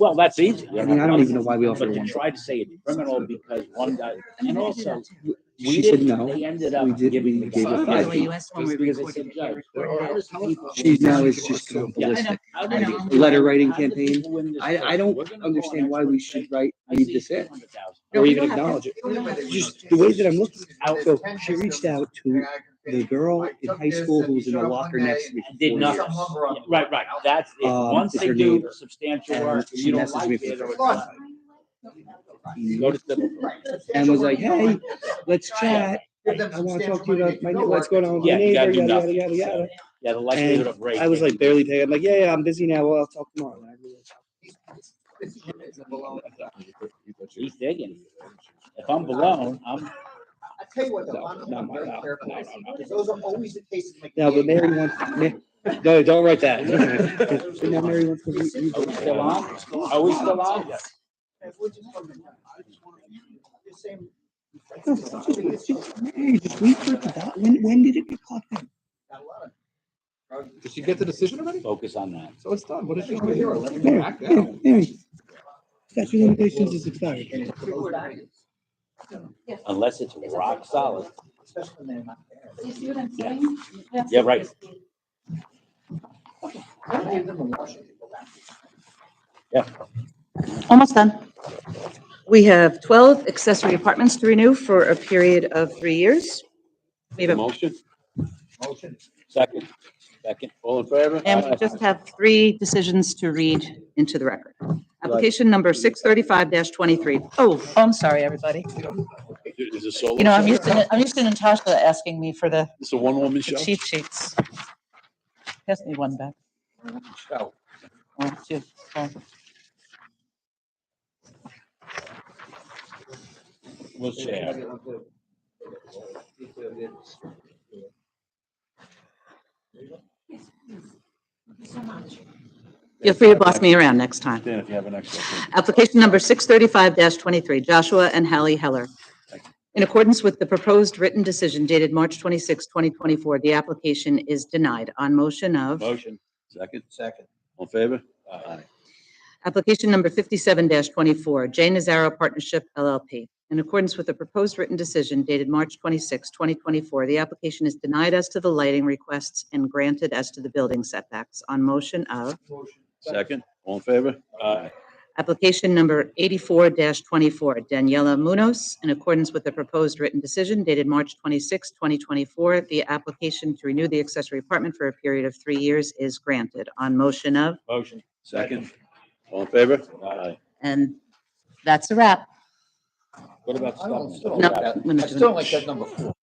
Well, that's easy. I mean, I don't even know why we offered But her to 1 try to say it's criminal because one guy, and also, we She said didn't, no. they ended We up did, giving we the gave her guy. 5 feet. Because I said, Judge, there are people- She now is just going Yeah, ballistic. how do you- A letter writing how do campaign. people win this I case? don't We're gonna go understand on why we expert should write, I read see this in. 200,000. Or even acknowledge it. Just the way that I'm looking. So she reached out to the girl in high school who was in the locker next to me. for Did 4 not, years. right, that's it. Once It's they her do neighbor. substantial And work, she you don't messaged like me it for or it's fun. not. Go to civil court. And was like, hey, let's chat. I want to talk to you about what's going on with my Yeah, you gotta neighbor, do yada, nothing. yada, yada, yada. Yeah, the likelihood And of rape. I was like barely taking, I'm like, yeah, I'm busy now. Well, I'll talk tomorrow. And I really- He's digging. If I'm below, I'm. I tell you what, though, I'm very careful, because those are always the cases like. No, but Mary wants, no, don't write that. Now Mary wants to meet you. Are we still on? Are we still on? Hey, just wait for it to die. When did it get caught then? Did she get the decision already? Focus on that. So it's done. What is she? Mary, statute of limitations is expired. Unless it's rock solid. You see what I'm saying? Yeah, right. Yeah. Almost done. We have 12 accessory apartments to renew for a period of 3 years. We have a Motion? Second. All in favor? And we just have 3 decisions to read into the record. Application number 635-23. Oh, I'm sorry, everybody. Is it solo? You know, I'm used to Natasha asking me for the It's a one-woman show? cheat sheets. Pass me one back. 1, 2, 3. We'll share. Feel free to boss me around next time. Dan, if you have an extra. Application number 635-23, Joshua and Hallie Heller. In accordance with the proposed written decision dated March 26, 2024, the application is denied on motion of Motion. Second? All in favor? Aye. application number 57-24, J. Nazaro Partnership LLP. In accordance with the proposed written decision dated March 26, 2024, the application is denied as to the lighting requests and granted as to the building setbacks on motion of Second? All in favor? Aye. application number 84-24, Daniela Munoz. In accordance with the proposed written decision dated March 26, 2024, the application to renew the accessory apartment for a period of 3 years is granted on motion of, Motion. Second? All in favor? Aye. and that's a wrap. What about No, Stubman? I'm gonna do it. like that number 4.